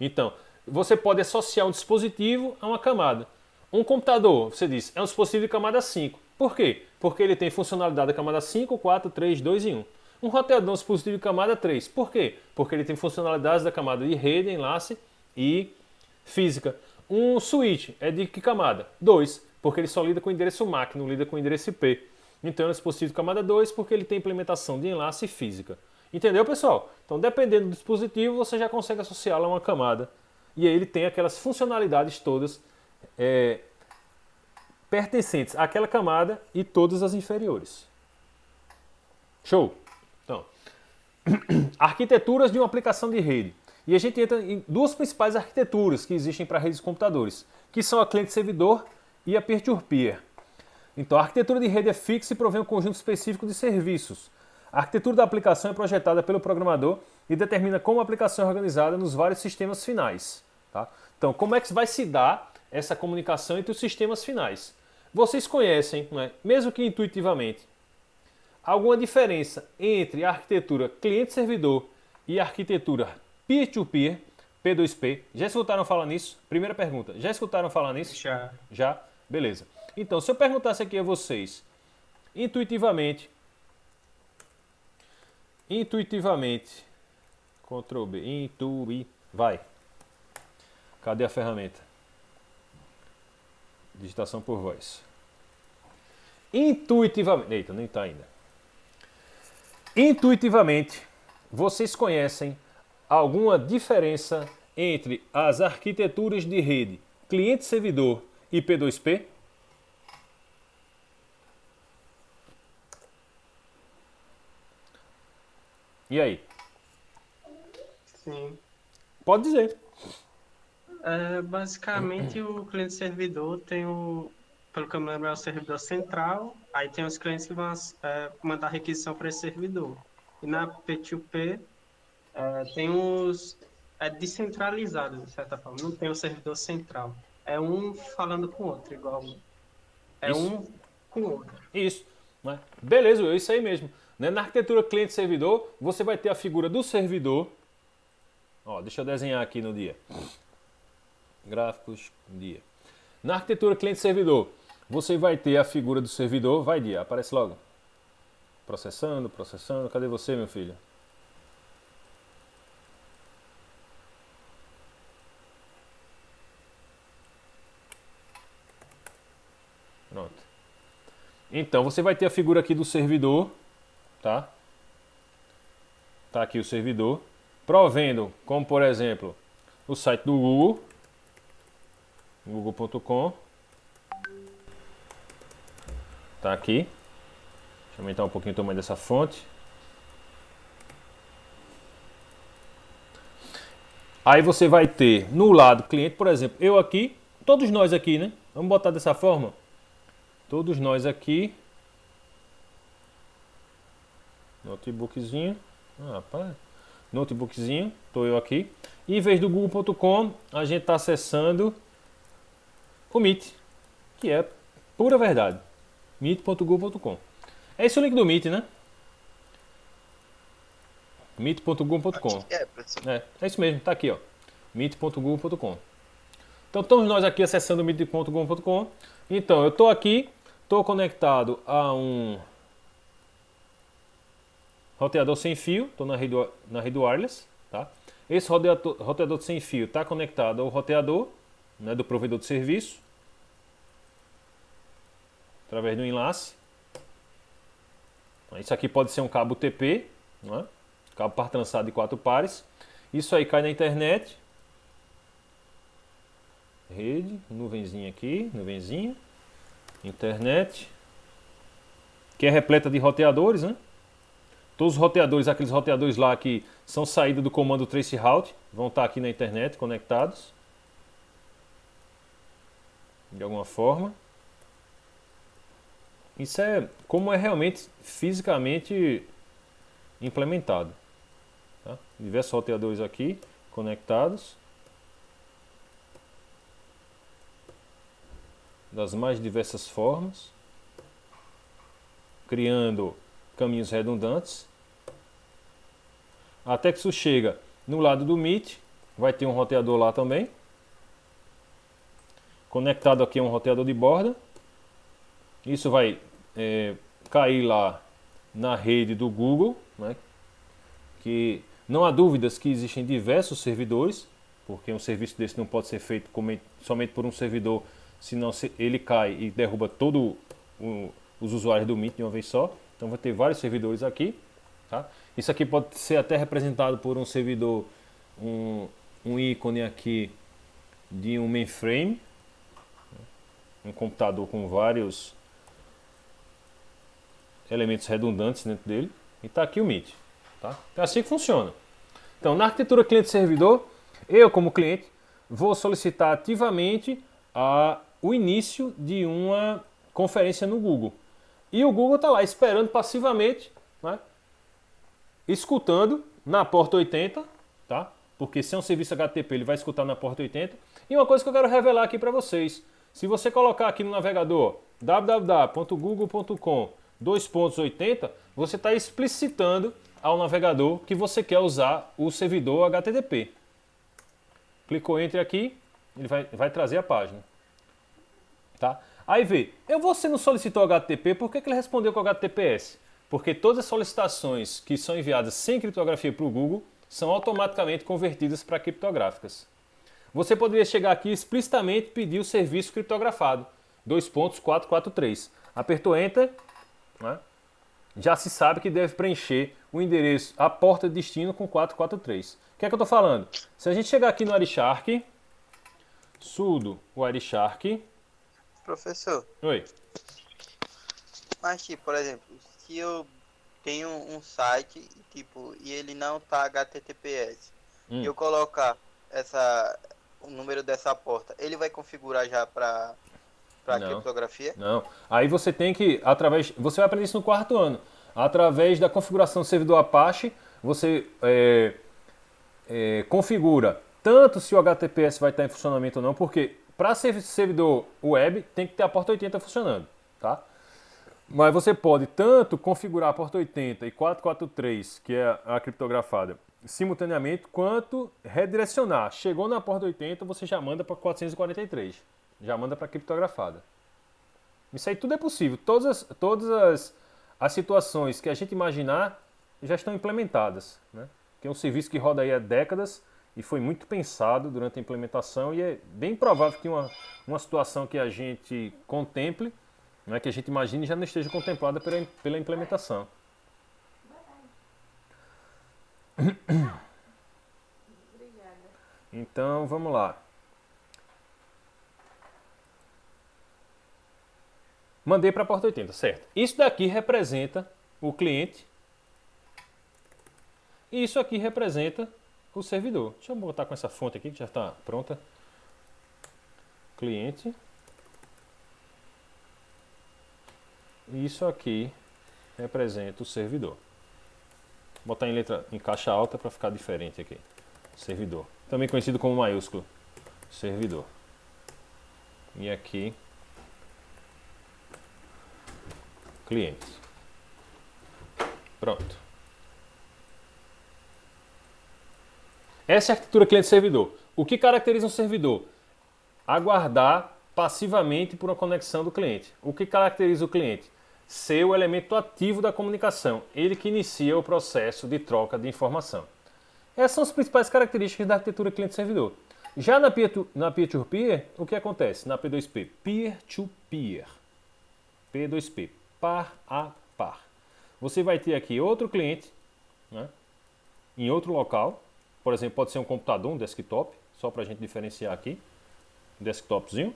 Então, você pode associar um dispositivo a uma camada. Um computador, você diz, é um dispositivo de camada 5. Por quê? Porque ele tem funcionalidade da camada 5, 4, 3, 2 e 1. Um roteador é um dispositivo de camada 3. Por quê? Porque ele tem funcionalidades da camada de rede, enlace e física. Um switch é de que camada? 2, porque ele só lida com o endereço MAC, não lida com o endereço IP. Então é um dispositivo de camada 2 porque ele tem implementação de enlace e física. Entendeu, pessoal? Então, dependendo do dispositivo, você já consegue associá-lo a uma camada. E aí ele tem aquelas funcionalidades todas pertencentes àquela camada e todas as inferiores. Show! Então, arquiteturas de uma aplicação de rede. E a gente entra em duas principais arquiteturas que existem para redes de computadores, que são a cliente-servidor e a peer-to-peer. Então, a arquitetura de rede é fixa e provém um conjunto específico de serviços. A arquitetura da aplicação é projetada pelo programador e determina como a aplicação é organizada nos vários sistemas finais. Tá? Então, como é que vai se dar essa comunicação entre os sistemas finais? Vocês conhecem, né, mesmo que intuitivamente, alguma diferença entre a arquitetura cliente-servidor e a arquitetura peer-to-peer, P2P? Já escutaram falar nisso? Primeira pergunta, já escutaram falar nisso? Já. Já? Beleza. Então, se eu perguntasse aqui a vocês, intuitivamente, Ctrl B, vai. Cadê a ferramenta? Digitação por voz. Intuitivamente, eita, nem está ainda. Intuitivamente, vocês conhecem alguma diferença entre as arquiteturas de rede cliente-servidor e P2P? E aí? Sim. Pode dizer. Basicamente, o cliente-servidor tem pelo que eu me lembro, é o servidor central, aí tem os clientes que vão mandar requisição para esse servidor. E na P2P, tem é descentralizado, de certa forma, não tem o servidor central. É um falando com o outro, igual. É Isso. um com o outro. Isso. Né? Beleza, é isso aí mesmo. Né? Na arquitetura cliente-servidor, você vai ter a figura do servidor. Ó, deixa eu desenhar aqui no dia. Gráficos, dia. Na arquitetura cliente-servidor, você vai ter a figura do servidor. Vai, dia, aparece logo. Processando. Cadê você, meu filho? Pronto. Então, você vai ter a figura aqui do servidor, tá? Tá aqui o servidor, provendo, como por exemplo, o site do Google, google.com. Tá aqui. Deixa eu aumentar um pouquinho o tamanho dessa fonte. Aí você vai ter no lado cliente, por exemplo, eu aqui, todos nós aqui, né? Vamos botar dessa forma. Todos nós aqui Notebookzinho. Rapaz. Notebookzinho. Estou eu aqui. E em vez do google.com, a gente está acessando o Meet, que é pura verdade. meet.google.com. É esse o link do Meet, né? meet.google.com. É isso mesmo, tá aqui, ó. meet.google.com. Então estamos nós aqui acessando meet.google.com. Então eu estou aqui, estou conectado a um roteador sem fio, estou na rede wireless, tá? Esse roteador sem fio está conectado ao roteador, né, do provedor de serviço, através do enlace. Isso aqui pode ser um cabo UTP, né? Cabo par trançado de 4 pares. Isso aí cai na internet. Rede, nuvenzinha aqui, nuvenzinha. Internet, que é repleta de roteadores, né? Todos os roteadores, aqueles roteadores lá que são saída do comando traceroute, vão estar aqui na internet conectados. De alguma forma. Isso é como é realmente fisicamente implementado. Tá? Diversos roteadores aqui conectados. Das mais diversas formas. Criando caminhos redundantes. Até que isso chega no lado do Meet. Vai ter um roteador lá também. Conectado aqui a um roteador de borda. Isso vai cair lá na rede do Google, né? Que não há dúvidas que existem diversos servidores, porque um serviço desse não pode ser feito somente por um servidor, senão ele cai e derruba todos os usuários do Meet de uma vez só. Então vai ter vários servidores aqui. Tá? Isso aqui pode ser até representado por um servidor, um ícone aqui de um mainframe, um computador com vários elementos redundantes dentro dele. E está aqui o Meet. Tá? É assim que funciona. Então, na arquitetura cliente-servidor, eu como cliente vou solicitar ativamente o início de uma conferência no Google. E o Google está lá esperando passivamente, né? Escutando na porta 80, tá? Porque se é um serviço HTTP, ele vai escutar na porta 80. E uma coisa que eu quero revelar aqui para vocês. Se você colocar aqui no navegador www.google.com/80, você está explicitando ao navegador que você quer usar o servidor HTTP. Clicou Enter aqui, ele vai trazer a página. Tá? Aí vê, você não solicitou HTTP, por que ele respondeu com HTTPS? Porque todas as solicitações que são enviadas sem criptografia para o Google são automaticamente convertidas para criptográficas. Você poderia chegar aqui e explicitamente pedir o serviço criptografado, 2.443. Apertou Enter, né? Já se sabe que deve preencher o endereço, a porta de destino com 443. O que é que eu estou falando? Se a gente chegar aqui no Wireshark, sudo Wireshark. Professor. Oi. Mas, tipo, por exemplo, se eu tenho um site e ele não tá HTTPS, e eu colocar o número dessa porta, ele vai configurar já para criptografia? Não. Aí você tem que, você vai aprender isso no 4º ano. Através da configuração do servidor Apache, você configura tanto se o HTTPS vai estar em funcionamento ou não, porque para ser servidor web tem que ter a porta 80 funcionando, tá? Mas você pode tanto configurar a porta 80 e 443, que é a criptografada, simultaneamente, quanto redirecionar. Chegou na porta 80, você já manda para 443. Já manda para criptografada. Isso aí tudo é possível. Todas as situações que a gente imaginar já estão implementadas, né? Que é um serviço que roda aí há décadas e foi muito pensado durante a implementação, e é bem provável que uma situação que a gente contemple, né, que a gente imagine, já não esteja contemplada pela implementação. Então, vamos lá. Mandei para a porta 80, certo? Isso daqui representa o cliente e isso aqui representa o servidor. Deixa eu botar com essa fonte aqui que já está pronta. Cliente. E isso aqui representa o servidor. botar em caixa alta para ficar diferente aqui. Servidor. Também conhecido como maiúsculo. Servidor. E aqui, clientes. Pronto. Essa é a arquitetura cliente-servidor. O que caracteriza um servidor? Aguardar passivamente por uma conexão do cliente. O que caracteriza o cliente? Ser o elemento ativo da comunicação. Ele que inicia o processo de troca de informação. Essas são as principais características da arquitetura cliente-servidor. Já na peer-to-peer, o que acontece? Na P2P, peer-to-peer. P2P, par a par. Você vai ter aqui outro cliente, né, em outro local. Por exemplo, pode ser um computador, um desktop, só para a gente diferenciar aqui. Desktopzinho.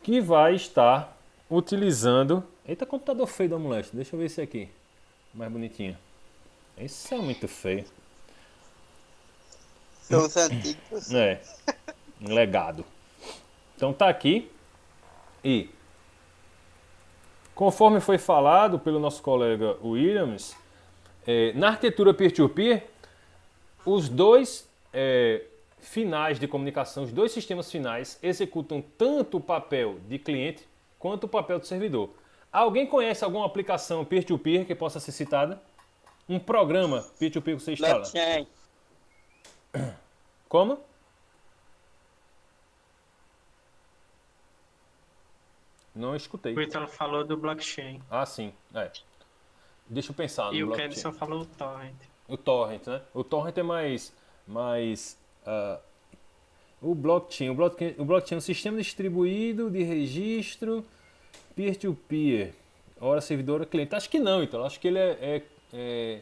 Que vai estar utilizando... Eita, computador feio da moleste. Deixa eu ver esse aqui. Mais bonitinho. Esse é muito feio. São os antigos. É. Um legado. Então tá aqui. E... conforme foi falado pelo nosso colega Williams, na arquitetura peer-to-peer, os dois finais de comunicação, os dois sistemas finais executam tanto o papel de cliente quanto o papel de servidor. Alguém conhece alguma aplicação peer-to-peer que possa ser citada? Um programa peer-to-peer que você instala? Blockchain. Como? Não escutei. O Ítalo falou do blockchain. Ah, sim. Deixa eu pensar E no o blockchain. Kenderson falou o torrent. O torrent, né? O torrent é o blockchain. O blockchain é um sistema distribuído de registro peer-to-peer. Hora servidor, cliente. Acho que não, então. Acho que ele é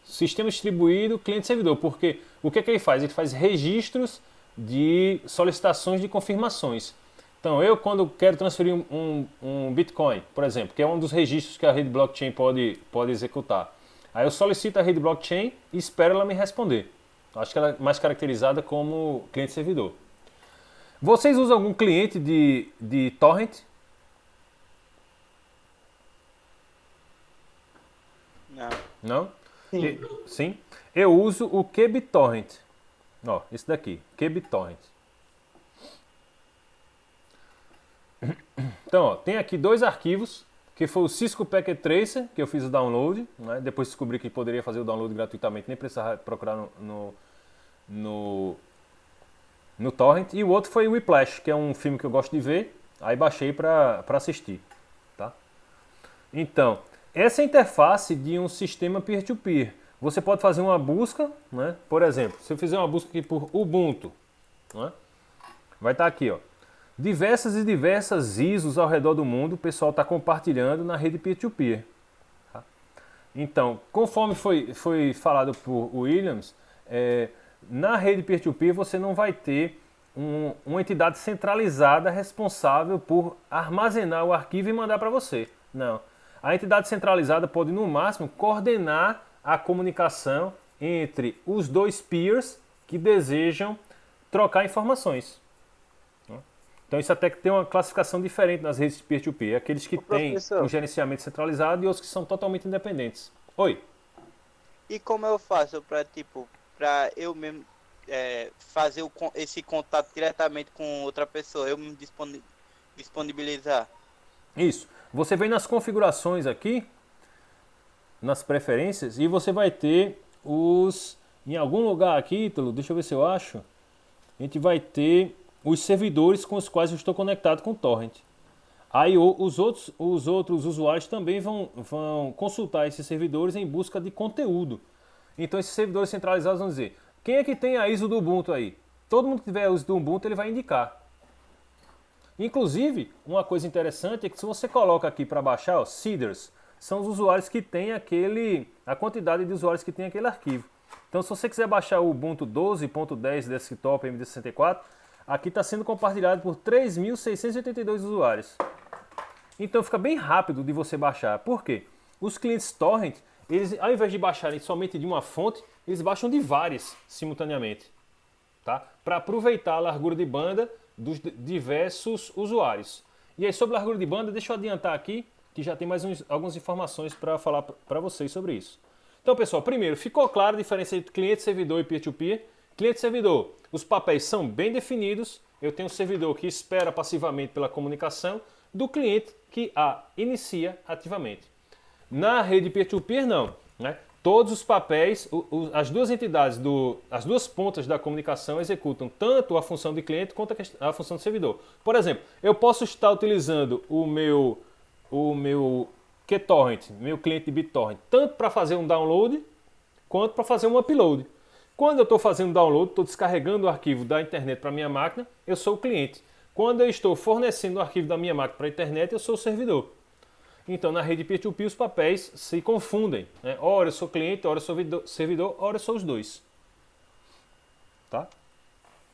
sistema distribuído cliente-servidor. Porque o que ele faz? Ele faz registros de solicitações de confirmações. Então, eu quando quero transferir um Bitcoin, por exemplo, que é um dos registros que a rede blockchain pode executar. Aí eu solicito a rede blockchain e espero ela me responder. Acho que ela é mais caracterizada como cliente-servidor. Vocês usam algum cliente de torrent? Não. Não? Sim. Sim. Eu uso o kBittorrent. Ó, esse daqui, kBittorrent. Então, ó, tem aqui dois arquivos, que foi o Cisco Packet Tracer, que eu fiz o download, né? Depois descobri que poderia fazer o download gratuitamente, nem precisava procurar no torrent. E o outro foi o Whiplash, que é um filme que eu gosto de ver, aí baixei para assistir. Tá? Então, essa é a interface de um sistema peer-to-peer. Você pode fazer uma busca, né? Por exemplo, se eu fizer uma busca aqui por Ubuntu, né? Vai estar aqui, ó. Diversas ISOs ao redor do mundo, o pessoal está compartilhando na rede peer-to-peer. Tá? Então, conforme foi falado por Williams, na rede peer-to-peer você não vai ter uma entidade centralizada responsável por armazenar o arquivo e mandar para você. Não. A entidade centralizada pode, no máximo, coordenar a comunicação entre os dois peers que desejam trocar informações. Então isso até que tem uma classificação diferente nas redes peer-to-peer. Aqueles que têm um gerenciamento centralizado e outros que são totalmente independentes. Oi. E como eu faço para eu mesmo fazer esse contato diretamente com outra pessoa, eu me disponibilizar? Isso. Você vem nas configurações aqui, nas preferências, e você vai ter em algum lugar aqui, Ítalo, deixa eu ver se eu acho, a gente vai ter os servidores com os quais eu estou conectado com o torrent. Aí os outros usuários também vão consultar esses servidores em busca de conteúdo. Então esses servidores centralizados vão dizer, quem é que tem a ISO do Ubuntu aí? Todo mundo que tiver a ISO do Ubuntu ele vai indicar. Inclusive, uma coisa interessante é que se você coloca aqui para baixar, ó, seeders, são os usuários que têm a quantidade de usuários que tem aquele arquivo. Então se você quiser baixar o Ubuntu 12.10 desktop MD64, aqui está sendo compartilhado por 3.682 usuários. Então fica bem rápido de você baixar. Por quê? Os clientes torrent, eles, ao invés de baixarem somente de uma fonte, eles baixam de várias simultaneamente. Tá? Para aproveitar a largura de banda dos diversos usuários. E aí sobre largura de banda, deixa eu adiantar aqui que já tem mais algumas informações para falar para vocês sobre isso. Então, pessoal, primeiro, ficou clara a diferença entre cliente-servidor e peer-to-peer? Cliente-servidor, os papéis são bem definidos. Eu tenho um servidor que espera passivamente pela comunicação do cliente que a inicia ativamente. Na rede peer-to-peer, não. Né? Todos os papéis, as duas entidades, as duas pontas da comunicação executam tanto a função de cliente quanto a função de servidor. Por exemplo, eu posso estar utilizando o meu QTorrent, meu cliente de BitTorrent, tanto para fazer um download quanto para fazer um upload. Quando eu estou fazendo download, estou descarregando o arquivo da internet para a minha máquina, eu sou o cliente. Quando eu estou fornecendo o arquivo da minha máquina para a internet, eu sou o servidor. Então, na rede peer-to-peer, os papéis se confundem. Né? Ora eu sou cliente, ora eu sou servidor, ora eu sou os dois. Tá?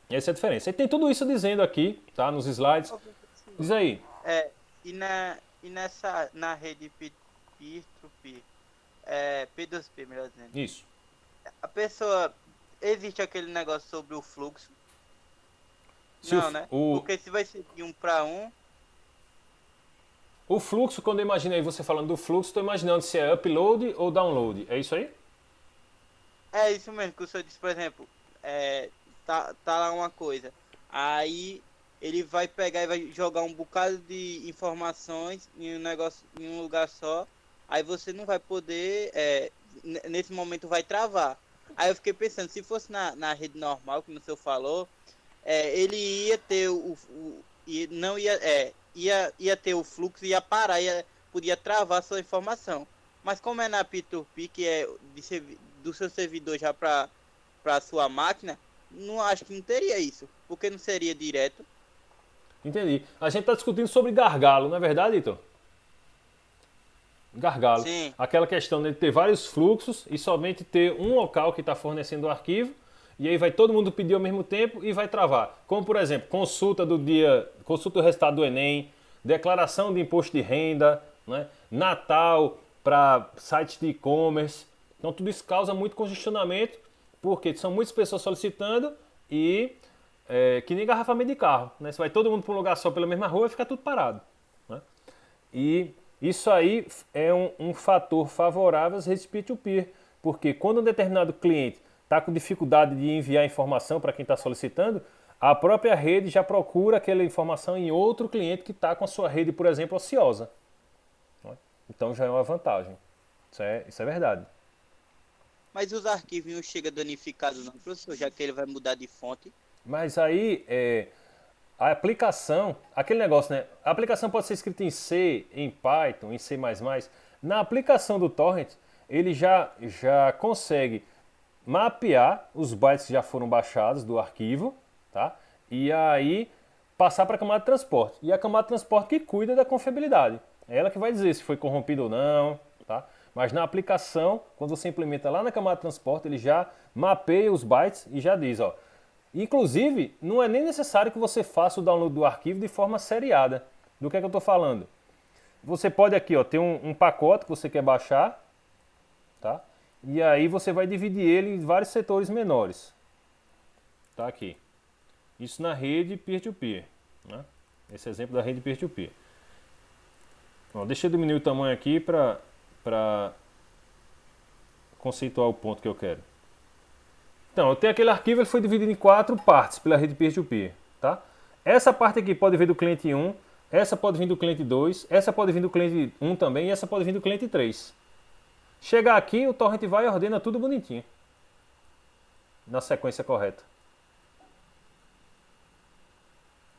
Essa é a diferença. E tem tudo isso dizendo aqui, tá? Nos slides. Diz aí. Na rede peer-to-peer, P2P, melhor dizendo. Isso. A pessoa... Existe aquele negócio sobre o fluxo? Não, né? Porque se vai ser de 1 para 1... O fluxo, quando eu imaginei você falando do fluxo, estou imaginando se é upload ou download. É isso aí? É isso mesmo, que o senhor disse, por exemplo, tá lá uma coisa. Aí ele vai pegar e vai jogar um bocado de informações em um lugar só. Aí você não vai poder... nesse momento vai travar. Aí eu fiquei pensando, se fosse na rede normal, como o senhor falou, ele ia ter ia ter o fluxo, ia parar, podia travar a sua informação. Mas como é na P2P, que é do seu servidor já para a sua máquina, acho que não teria isso, porque não seria direto. Entendi. A gente está discutindo sobre gargalo, não é verdade, Ito? Gargalo. Sim. Aquela questão de ter vários fluxos e somente ter um local que está fornecendo o arquivo, e aí vai todo mundo pedir ao mesmo tempo e vai travar. Como, por exemplo, consulta do resultado do Enem, declaração de imposto de renda, né? Natal para sites de e-commerce. Então tudo isso causa muito congestionamento, porque são muitas pessoas solicitando e que nem engarrafamento de carro. Né? Você vai todo mundo para um lugar só pela mesma rua e fica tudo parado. Né? E isso aí é um fator favorável às redes peer-to-peer, porque quando um determinado cliente está com dificuldade de enviar informação para quem está solicitando, a própria rede já procura aquela informação em outro cliente que está com a sua rede, por exemplo, ociosa. Então já é uma vantagem. Isso é verdade. Mas os arquivos não chegam danificados não, professor, já que ele vai mudar de fonte. Mas aí, a aplicação, aquele negócio, né? A aplicação pode ser escrita em C, em Python, em C++. Na aplicação do torrent, ele já consegue mapear os bytes que já foram baixados do arquivo, tá? E aí passar para a camada de transporte. E a camada de transporte que cuida da confiabilidade. É ela que vai dizer se foi corrompido ou não, tá? Mas na aplicação, quando você implementa lá na camada de transporte, ele já mapeia os bytes e já diz, ó. Inclusive, não é nem necessário que você faça o download do arquivo de forma seriada. Do que é que eu estou falando? Você pode aqui, ó, ter um pacote que você quer baixar, tá? E aí você vai dividir ele em vários setores menores. Tá aqui. Isso na rede peer-to-peer. Né? Esse exemplo da rede peer-to-peer. Deixa eu diminuir o tamanho aqui para conceituar o ponto que eu quero. Então, eu tenho aquele arquivo, ele foi dividido em 4 partes pela rede peer-to-peer. Tá? Essa parte aqui pode vir do cliente 1, essa pode vir do cliente 2, essa pode vir do cliente 1 também e essa pode vir do cliente 3. Chegar aqui, o torrent vai e ordena tudo bonitinho. Na sequência correta.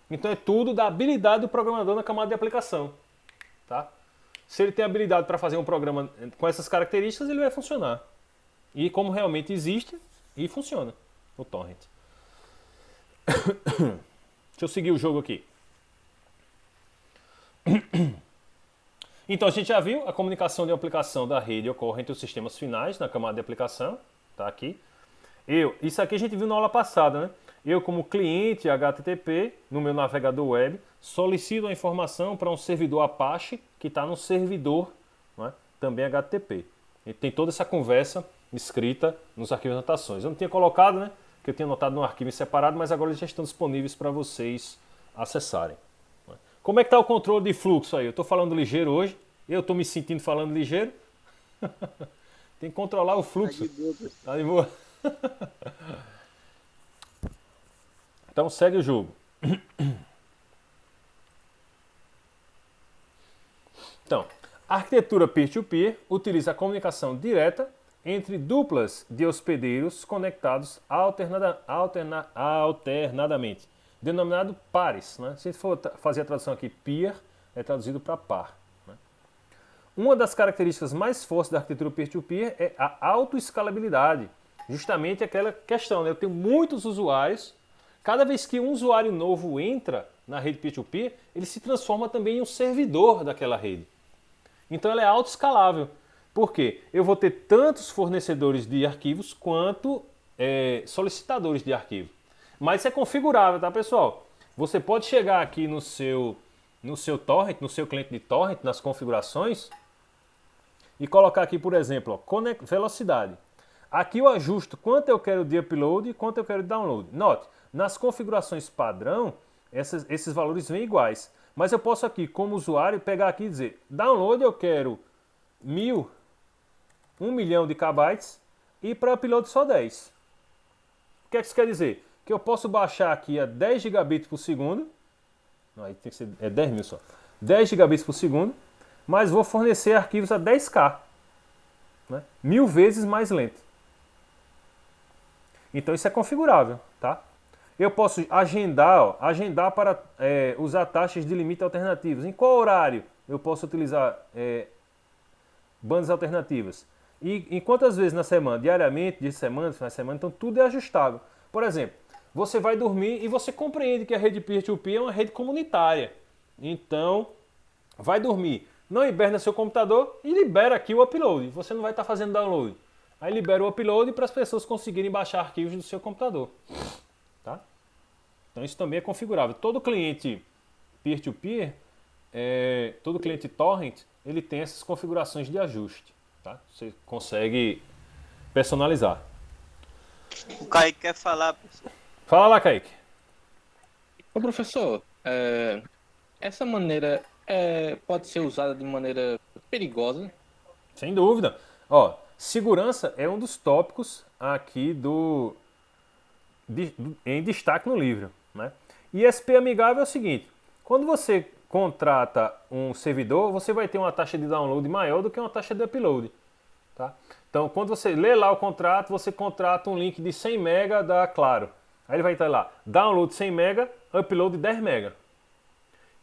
Então é tudo da habilidade do programador na camada de aplicação. Tá? Se ele tem habilidade para fazer um programa com essas características, ele vai funcionar. E como realmente existe, e funciona o torrent. Deixa eu seguir o jogo aqui. Então a gente já viu a comunicação de aplicação da rede ocorre entre os sistemas finais na camada de aplicação. Tá aqui. Isso aqui a gente viu na aula passada, né? Eu, como cliente HTTP, no meu navegador web, solicito a informação para um servidor Apache que está no servidor, né, também HTTP. E tem toda essa conversa escrita nos arquivos de anotações. Eu não tinha colocado, né? Que eu tinha anotado num arquivo separado, mas agora eles já estão disponíveis para vocês acessarem. Como é que está o controle de fluxo aí? Eu estou falando ligeiro hoje, Eu estou me sentindo falando ligeiro. Tem que controlar o fluxo. Tá de boa. Então segue o jogo. Então, a arquitetura peer-to-peer utiliza a comunicação direta entre duplas de hospedeiros conectados alternadamente, denominado pares. Né? Se a gente for fazer a tradução aqui, peer é traduzido para par. Né? Uma das características mais fortes da arquitetura peer-to-peer é a autoescalabilidade. Justamente aquela questão, né? Eu tenho muitos usuários, cada vez que um usuário novo entra na rede peer-to-peer, ele se transforma também em um servidor daquela rede. Então ela é autoescalável. Por quê? Eu vou ter tantos fornecedores de arquivos quanto solicitadores de arquivo. Mas isso é configurável, tá, pessoal? Você pode chegar aqui no seu torrent, no seu cliente de torrent, nas configurações, e colocar aqui, por exemplo, ó, velocidade. Aqui eu ajusto quanto eu quero de upload e quanto eu quero de download. Note, nas configurações padrão, esses valores vêm iguais. Mas eu posso aqui, como usuário, pegar aqui e dizer, download eu quero 1 milhão de kbytes e para upload só 10. O que é que isso quer dizer? Que eu posso baixar aqui a 10 gigabits por segundo, não, aí tem que ser 10 mil só, 10 gigabits por segundo, mas vou fornecer arquivos a 10K, né? 1000 vezes mais lento. Então isso é configurável, tá? Eu posso agendar para usar taxas de limite alternativas. Em qual horário eu posso utilizar bandas alternativas? E em quantas vezes na semana? Diariamente, dia de semana, final de semana? Então tudo é ajustável. Por exemplo, você vai dormir e você compreende que a rede peer-to-peer é uma rede comunitária. Então, vai dormir. Não hiberna seu computador e libera aqui o upload. Você não vai estar fazendo download. Aí libera o upload para as pessoas conseguirem baixar arquivos do seu computador. Tá? Então isso também é configurável. Todo cliente peer-to-peer, todo cliente torrent, ele tem essas configurações de ajuste. Tá? Você consegue personalizar. O Kaique quer falar, professor. Fala lá, Kaique. Ô professor, essa maneira pode ser usada de maneira perigosa? Sem dúvida. Ó, segurança é um dos tópicos aqui em destaque no livro. Né? ISP amigável é o seguinte, quando você contrata um servidor, você vai ter uma taxa de download maior do que uma taxa de upload. Tá? Então, quando você lê lá o contrato, você contrata um link de 100 MB da Claro. Aí ele vai estar lá, download 100 MB, upload 10 MB.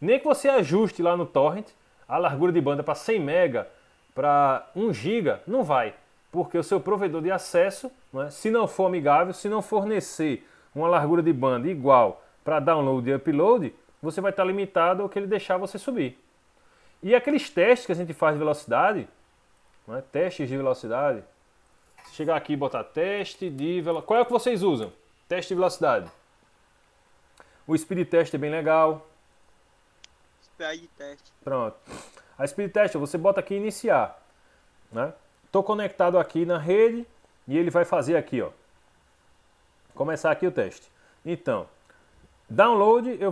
Nem que você ajuste lá no torrent a largura de banda para 100 MB, para 1 GB, não vai. Porque o seu provedor de acesso, né, se não for amigável, se não fornecer uma largura de banda igual para download e upload, você vai estar limitado ao que ele deixar você subir. E aqueles testes que a gente faz de velocidade, né, testes de velocidade, se chegar aqui e botar teste de velocidade, qual é o que vocês usam? Teste de velocidade. O speed test é bem legal. Speed test. Pronto. A speed test, você bota aqui iniciar. Né? Estou conectado aqui na rede e ele vai fazer aqui, ó. Começar aqui o teste. Então, download eu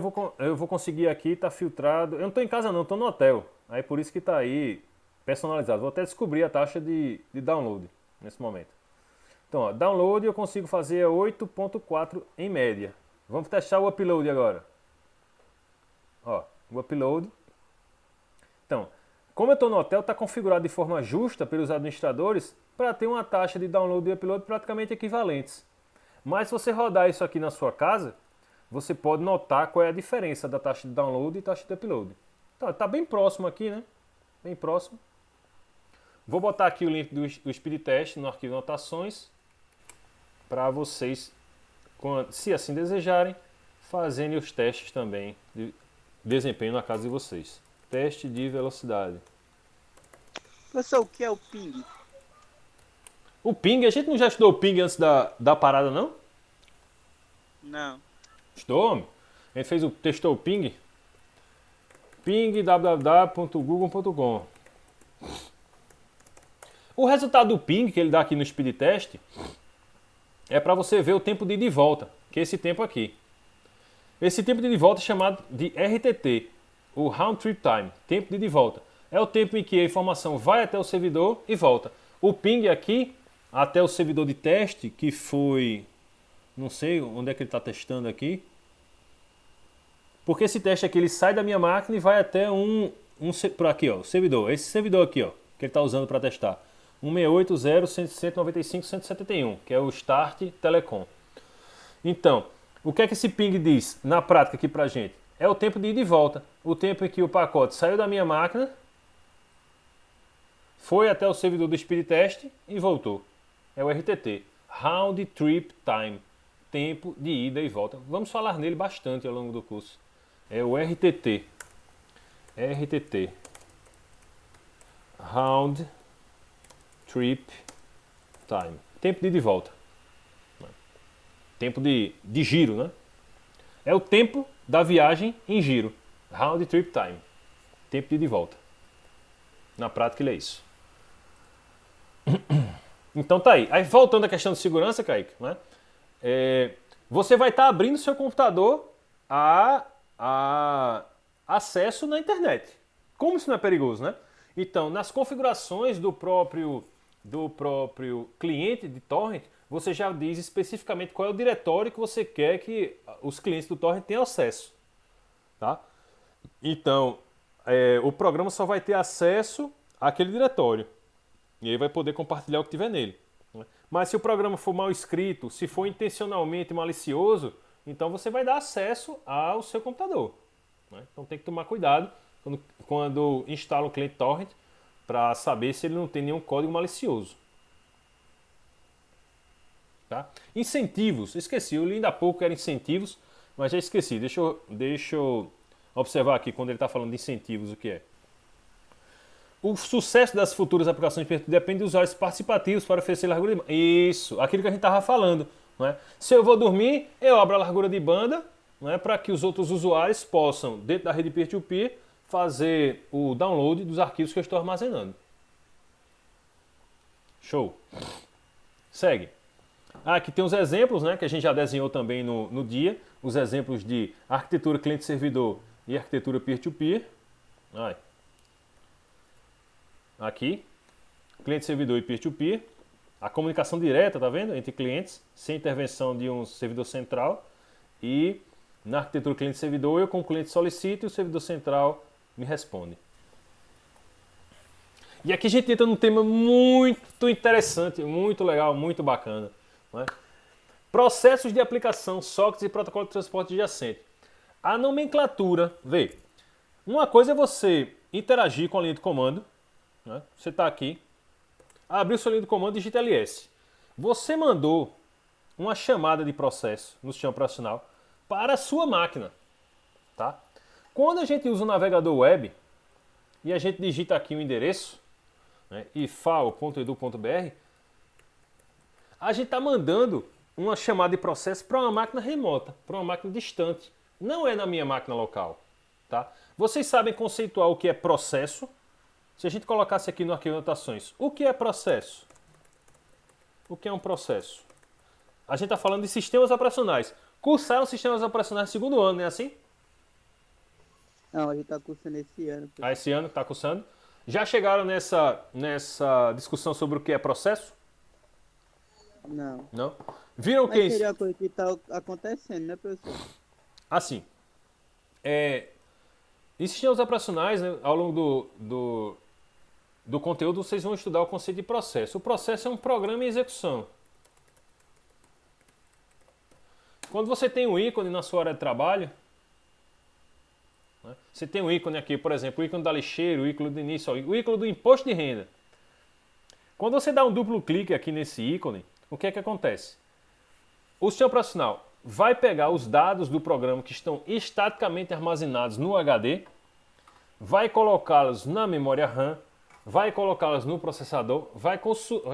vou conseguir aqui, tá filtrado. Eu não estou em casa não, estou no hotel. Aí por isso que está aí personalizado. Vou até descobrir a taxa de download nesse momento. Então, ó, download eu consigo fazer 8.4 em média. Vamos testar o upload agora. Ó, o upload. Então, como eu estou no hotel, está configurado de forma justa pelos administradores para ter uma taxa de download e upload praticamente equivalentes. Mas se você rodar isso aqui na sua casa, você pode notar qual é a diferença da taxa de download e taxa de upload. Então, está bem próximo aqui, né? Bem próximo. Vou botar aqui o link do speed test no arquivo anotações para vocês, se assim desejarem, fazerem os testes também de desempenho na casa de vocês. Teste de velocidade. Professor, o que é o ping? O ping, a gente não já estudou o ping antes da parada, não? Não. Estudou, homem? A gente testou o ping. Ping www.google.com. O resultado do ping que ele dá aqui no speed test é para você ver o tempo de ida e volta, que é esse tempo aqui. Esse tempo de ida e volta é chamado de RTT, o Round Trip Time, tempo de ida e volta. é o tempo em que a informação vai até o servidor e volta. O ping aqui, até o servidor de teste, que foi... Não sei onde é que ele está testando aqui. Porque esse teste aqui, ele sai da minha máquina e vai até por aqui, ó, o servidor. Esse servidor aqui, ó, que ele está usando para testar. 168.0.195.171, que é o Start Telecom. Então, o que é que esse ping diz na prática aqui pra gente? É o tempo de ida e volta. O tempo em que o pacote saiu da minha máquina, foi até o servidor do speed test e voltou. É o RTT. Round Trip Time. Tempo de ida e volta. Vamos falar nele bastante ao longo do curso. É o RTT. RTT. Round Trip Time. Tempo de ida e volta. Tempo de giro, né? É o tempo da viagem em giro. Round Trip Time. Tempo de ida e volta. Na prática ele é isso. Então tá aí. Aí voltando à questão de segurança, Kaique, né? Você vai estar abrindo seu computador a acesso na internet. Como isso não é perigoso, né? Então, nas configurações do próprio cliente de torrent, você já diz especificamente qual é o diretório que você quer que os clientes do torrent tenham acesso. Tá? Então, o programa só vai ter acesso àquele diretório. E aí vai poder compartilhar o que tiver nele. Né? Mas se o programa for mal escrito, se for intencionalmente malicioso, então você vai dar acesso ao seu computador. Né? Então tem que tomar cuidado quando instala o cliente torrent para saber se ele não tem nenhum código malicioso. Tá? Incentivos, esqueci, eu li ainda há pouco que era incentivos, mas já esqueci. Deixa eu observar aqui quando ele está falando de incentivos o que é. O sucesso das futuras aplicações depende de usuários participativos para oferecer largura de banda. Isso, aquilo que a gente estava falando. Não é? Se eu vou dormir, eu abro a largura de banda, não é, para que os outros usuários possam, dentro da rede peer-to-peer, fazer o download dos arquivos que eu estou armazenando. Show. Segue. Aqui tem os exemplos, né, que a gente já desenhou também no dia. Os exemplos de arquitetura cliente-servidor e arquitetura peer-to-peer. Aqui, cliente-servidor e peer-to-peer. A comunicação direta, tá vendo? Entre clientes, sem intervenção de um servidor central. E na arquitetura cliente-servidor, eu como cliente solicito e o servidor central me responde. E aqui a gente entra num tema muito interessante, muito legal, muito bacana. Né? Processos de aplicação, sockets e protocolo de transporte adjacente. A nomenclatura, vê, uma coisa é você interagir com a linha de comando. Né? Você está aqui, abriu sua linha de comando e digita ls. Você mandou uma chamada de processo no sistema operacional para a sua máquina. Tá? Quando a gente usa o navegador web e a gente digita aqui o endereço, né, ifal.edu.br, a gente está mandando uma chamada de processo para uma máquina remota, para uma máquina distante. Não é na minha máquina local. Tá? Vocês sabem conceituar o que é processo? Se a gente colocasse aqui no arquivo de anotações, o que é processo? O que é um processo? A gente está falando de sistemas operacionais. Cursaram sistemas operacionais no segundo ano, não é assim? Não, a gente está cursando esse ano. Esse ano que está cursando. Já chegaram nessa discussão sobre o que é processo? Não. Não? Viram o que é isso? Seria a coisa que está acontecendo, né, professor? Assim, em sistemas operacionais, né, ao longo do conteúdo, vocês vão estudar o conceito de processo. O processo é um programa em execução. Quando você tem um ícone na sua área de trabalho, né, você tem um ícone aqui, por exemplo, o ícone da lixeira, o ícone do início, o ícone do imposto de renda. Quando você dá um duplo clique aqui nesse ícone, o que é que acontece? O sistema operacional vai pegar os dados do programa que estão estaticamente armazenados no HD, vai colocá-los na memória RAM, vai colocá-los no processador, vai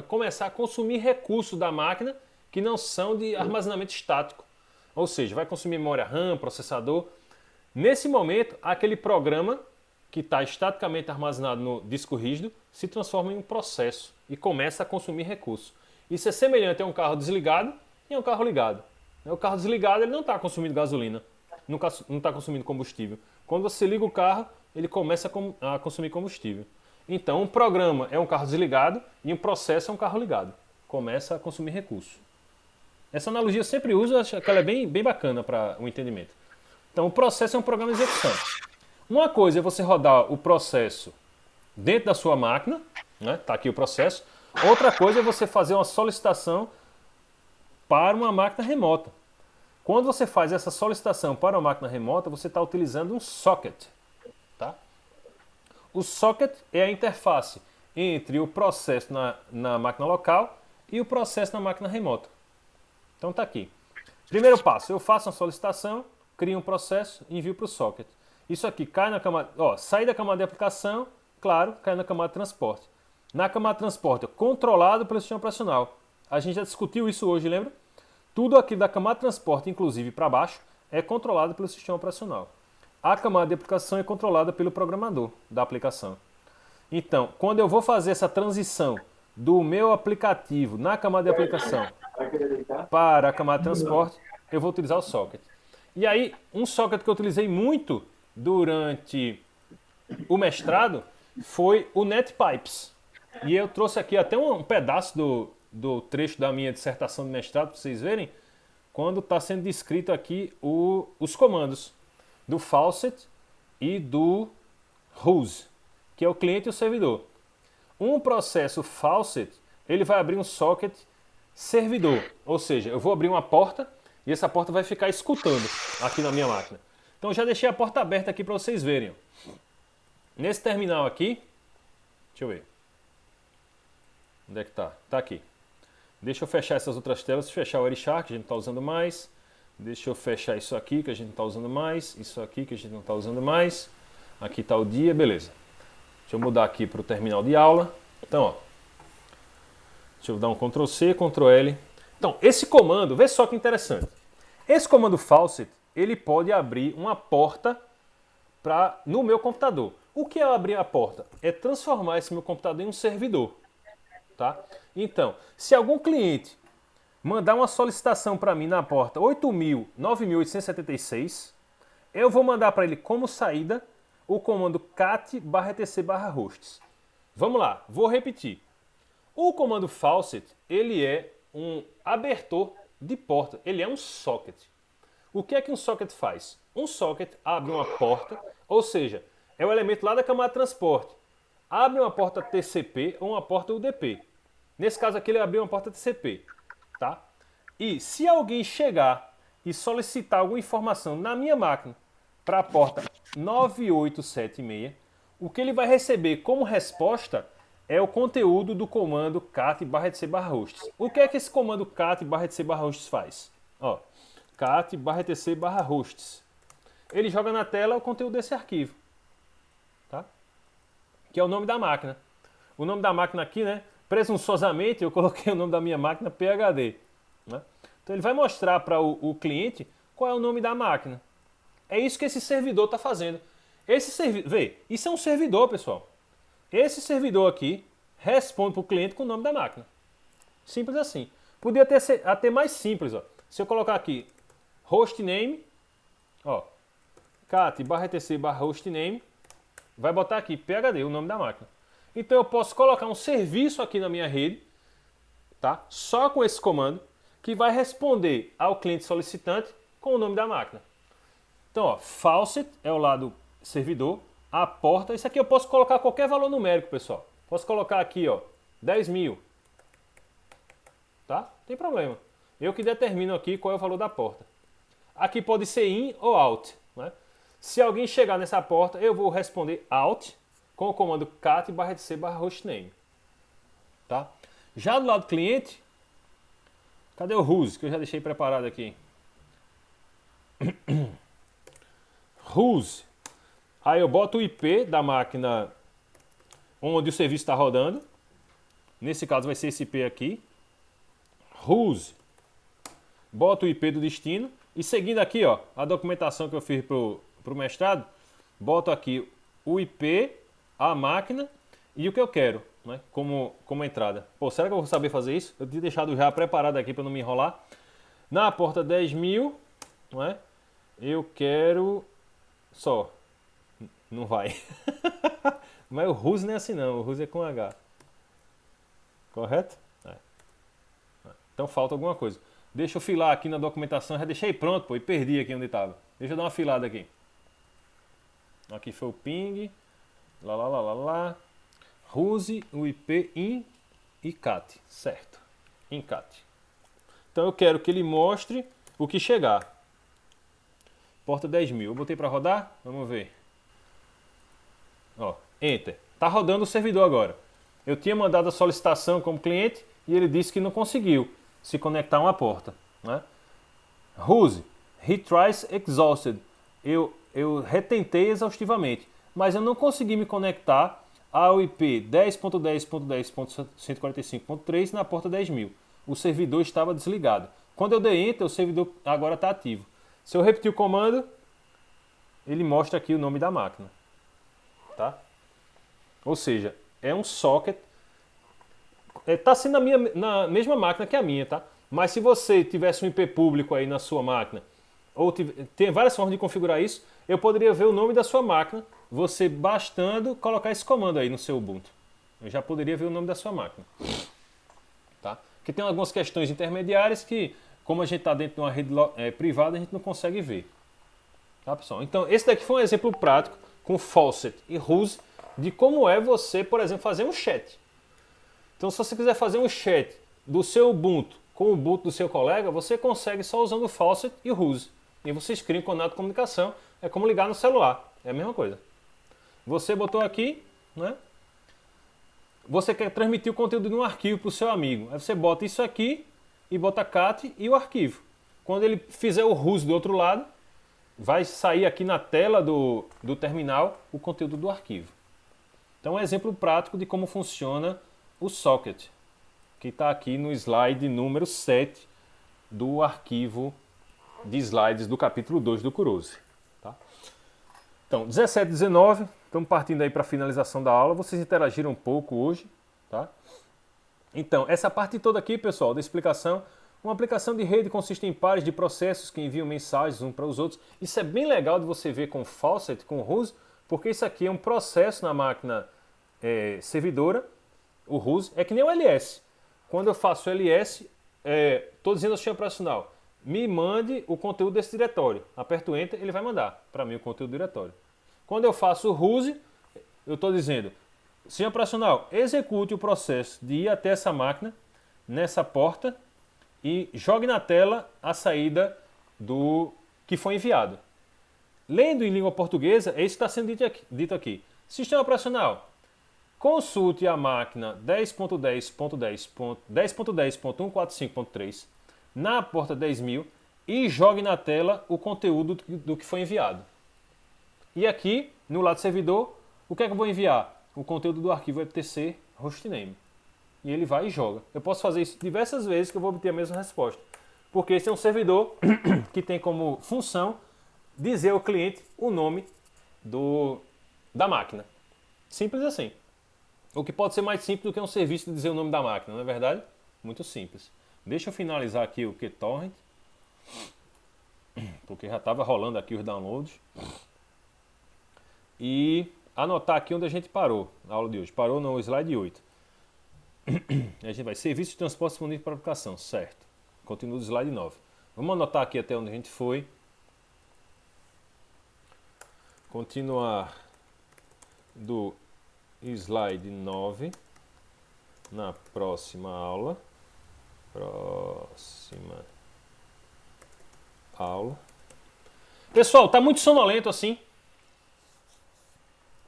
começar a consumir recursos da máquina que não são de armazenamento estático. Ou seja, vai consumir memória RAM, processador. Nesse momento, aquele programa que está estaticamente armazenado no disco rígido se transforma em um processo e começa a consumir recursos. Isso é semelhante a um carro desligado e a um carro ligado. O carro desligado ele não está consumindo gasolina, não está consumindo combustível. Quando você liga o carro, ele começa a consumir combustível. Então, um programa é um carro desligado e um processo é um carro ligado. Começa a consumir recurso. Essa analogia eu sempre uso, acho que ela é bem bacana para o entendimento. Então, o processo é um programa de execução. Uma coisa é você rodar o processo dentro da sua máquina, né? Tá aqui o processo. Outra coisa é você fazer uma solicitação para uma máquina remota. Quando você faz essa solicitação para uma máquina remota, você está utilizando um socket. Tá? O socket é a interface entre o processo na máquina local e o processo na máquina remota. Então tá aqui. Primeiro passo, eu faço uma solicitação, crio um processo e envio para o socket. Isso aqui cai na camada, sai da camada de aplicação, claro, cai na camada de transporte. Na camada de transporte, controlado pelo sistema operacional. A gente já discutiu isso hoje, lembra? Tudo aqui da camada de transporte, inclusive para baixo, é controlado pelo sistema operacional. A camada de aplicação é controlada pelo programador da aplicação. Então, quando eu vou fazer essa transição do meu aplicativo na camada de aplicação para a camada de transporte, eu vou utilizar o socket. E aí, um socket que eu utilizei muito durante o mestrado foi o NetPipes. E eu trouxe aqui até um pedaço do trecho da minha dissertação de mestrado, para vocês verem, quando está sendo descrito aqui os comandos do faucet e do whose, que é o cliente e o servidor. Um processo faucet, ele vai abrir um socket servidor, ou seja, eu vou abrir uma porta e essa porta vai ficar escutando aqui na minha máquina. Então já deixei a porta aberta aqui para vocês verem. Nesse terminal aqui, deixa eu ver. Onde é que tá? Tá aqui. Deixa eu fechar essas outras telas, fechar o Erishark, que a gente não está usando mais. Deixa eu fechar isso aqui, que a gente não está usando mais. Isso aqui, que a gente não está usando mais. Aqui está o dia, beleza. Deixa eu mudar aqui para o terminal de aula. Então, ó. Deixa eu dar um Ctrl C, Ctrl L. Então, esse comando, vê só que interessante. Esse comando faucet, ele pode abrir uma porta no meu computador. O que é abrir a porta? É transformar esse meu computador em um servidor. Tá? Então, se algum cliente mandar uma solicitação para mim na porta 8.000.9.876, eu vou mandar para ele como saída o comando cat/etc/hosts. Vamos lá, vou repetir. O comando faucet, ele é um abertor de porta, ele é um socket. O que é que um socket faz? Um socket abre uma porta, ou seja, é o elemento lá da camada de transporte. Abre uma porta TCP ou uma porta UDP. Nesse caso aqui ele abriu uma porta TCP. Tá? E se alguém chegar e solicitar alguma informação na minha máquina para a porta 9876, o que ele vai receber como resposta é o conteúdo do comando cat/etc/hosts. O que é que esse comando cat/etc/hosts faz? Ó, cat/etc/hosts. Ele joga na tela o conteúdo desse arquivo. Tá? Que é o nome da máquina. O nome da máquina aqui, né? Presunçosamente, eu coloquei o nome da minha máquina PHD. Né? Então ele vai mostrar para o cliente qual é o nome da máquina. É isso que esse servidor está fazendo. Vê, isso é um servidor, pessoal. Esse servidor aqui responde para o cliente com o nome da máquina. Simples assim. Podia ter até mais simples. Ó. Se eu colocar aqui hostname, ó, cat/etc/hostname, vai botar aqui PHD, o nome da máquina. Então eu posso colocar um serviço aqui na minha rede, tá? Só com esse comando, que vai responder ao cliente solicitante com o nome da máquina. Então, ó, faucet é o lado servidor, a porta, isso aqui eu posso colocar qualquer valor numérico, pessoal. Posso colocar aqui, ó, 10.000. Tá? Não tem problema. Eu que determino aqui qual é o valor da porta. Aqui pode ser in ou out, né? Se alguém chegar nessa porta, eu vou responder out com o comando cat/etc/hostname. Tá? Já do lado cliente, cadê o whose, que eu já deixei preparado aqui? Whose. Aí eu boto o IP da máquina onde o serviço está rodando. Nesse caso vai ser esse IP aqui. Whose. Boto o IP do destino. E seguindo aqui, ó, a documentação que eu fiz pro mestrado, boto aqui o IP, a máquina e o que eu quero, né, como entrada. Pô, será que eu vou saber fazer isso? Eu tinha deixado já preparado aqui para não me enrolar. Na porta 10.000, não é? Eu quero só Não vai. Mas o whose não é assim não, o whose é com H. Correto? É. Então falta alguma coisa. Deixa eu filar aqui na documentação, já deixei pronto, pô, e perdi aqui onde estava. Deixa eu dar uma filada aqui. Aqui foi o ping, lá. Whose, o IP, in e cat, certo? In cat. Então eu quero que ele mostre o que chegar. Porta 10.000. Eu botei para rodar? Vamos ver. Ó, enter. Tá rodando o servidor agora. Eu tinha mandado a solicitação como cliente e ele disse que não conseguiu se conectar a uma porta, né? Whose, retries exhausted. Eu retentei exaustivamente, mas eu não consegui me conectar ao IP 10.10.10.145.3 na porta 10.000. O servidor estava desligado. Quando eu dei enter, o servidor agora está ativo. Se eu repetir o comando, ele mostra aqui o nome da máquina. Tá? Ou seja, é um socket. Está sendo na mesma máquina que a minha, tá? Mas se você tivesse um IP público aí na sua máquina, ou tem várias formas de configurar isso, eu poderia ver o nome da sua máquina, você bastando colocar esse comando aí no seu Ubuntu. Eu já poderia ver o nome da sua máquina. Tá? Porque tem algumas questões intermediárias que, como a gente está dentro de uma rede privada, a gente não consegue ver. Tá, pessoal? Então, esse daqui foi um exemplo prático com Faucet e Whose de como é você, por exemplo, fazer um chat. Então, se você quiser fazer um chat do seu Ubuntu com o Ubuntu do seu colega, você consegue só usando Faucet e Whose. E vocês criam um canal de comunicação. É como ligar no celular. É a mesma coisa. Você botou aqui, né? Você quer transmitir o conteúdo de um arquivo para o seu amigo. Aí você bota isso aqui e bota cat e o arquivo. Quando ele fizer o Whose do outro lado, vai sair aqui na tela do terminal o conteúdo do arquivo. Então, é um exemplo prático de como funciona o socket, que está aqui no slide número 7 do arquivo de slides do capítulo 2 do Kurose. Tá? Então, 17 e 19, estamos partindo aí para a finalização da aula. Vocês interagiram um pouco hoje. Tá? Então, essa parte toda aqui, pessoal, da explicação, uma aplicação de rede consiste em pares de processos que enviam mensagens uns para os outros. Isso é bem legal de você ver com Faucet, com Whose, porque isso aqui é um processo na máquina servidora. O Whose é que nem o LS. Quando eu faço LS, estou dizendo ao sistema operacional, me mande o conteúdo desse diretório. Aperto Enter, ele vai mandar para mim o conteúdo do diretório. Quando eu faço o Whose, eu estou dizendo, sistema operacional, execute o processo de ir até essa máquina, nessa porta, e jogue na tela a saída do que foi enviado. Lendo em língua portuguesa, é isso que está sendo dito aqui. Sistema operacional, consulte a máquina 10.10.10.145.3 na porta 10.000 e jogue na tela o conteúdo do que foi enviado. E aqui, no lado servidor, o que é que eu vou enviar? O conteúdo do arquivo FTC hostname. E ele vai e joga. Eu posso fazer isso diversas vezes que eu vou obter a mesma resposta. Porque esse é um servidor que tem como função dizer ao cliente o nome da máquina. Simples assim. O que pode ser mais simples do que um serviço de dizer o nome da máquina, não é verdade? Muito simples. Deixa eu finalizar aqui o QTorrent, porque já estava rolando aqui os downloads. E anotar aqui onde a gente parou na aula de hoje. Parou no slide 8. A gente vai, serviço de transporte disponível para aplicação, certo. Continua no slide 9. Vamos anotar aqui até onde a gente foi. Continuar do slide 9 na próxima aula. Pessoal, tá muito sonolento assim.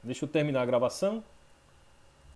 Deixa eu terminar a gravação.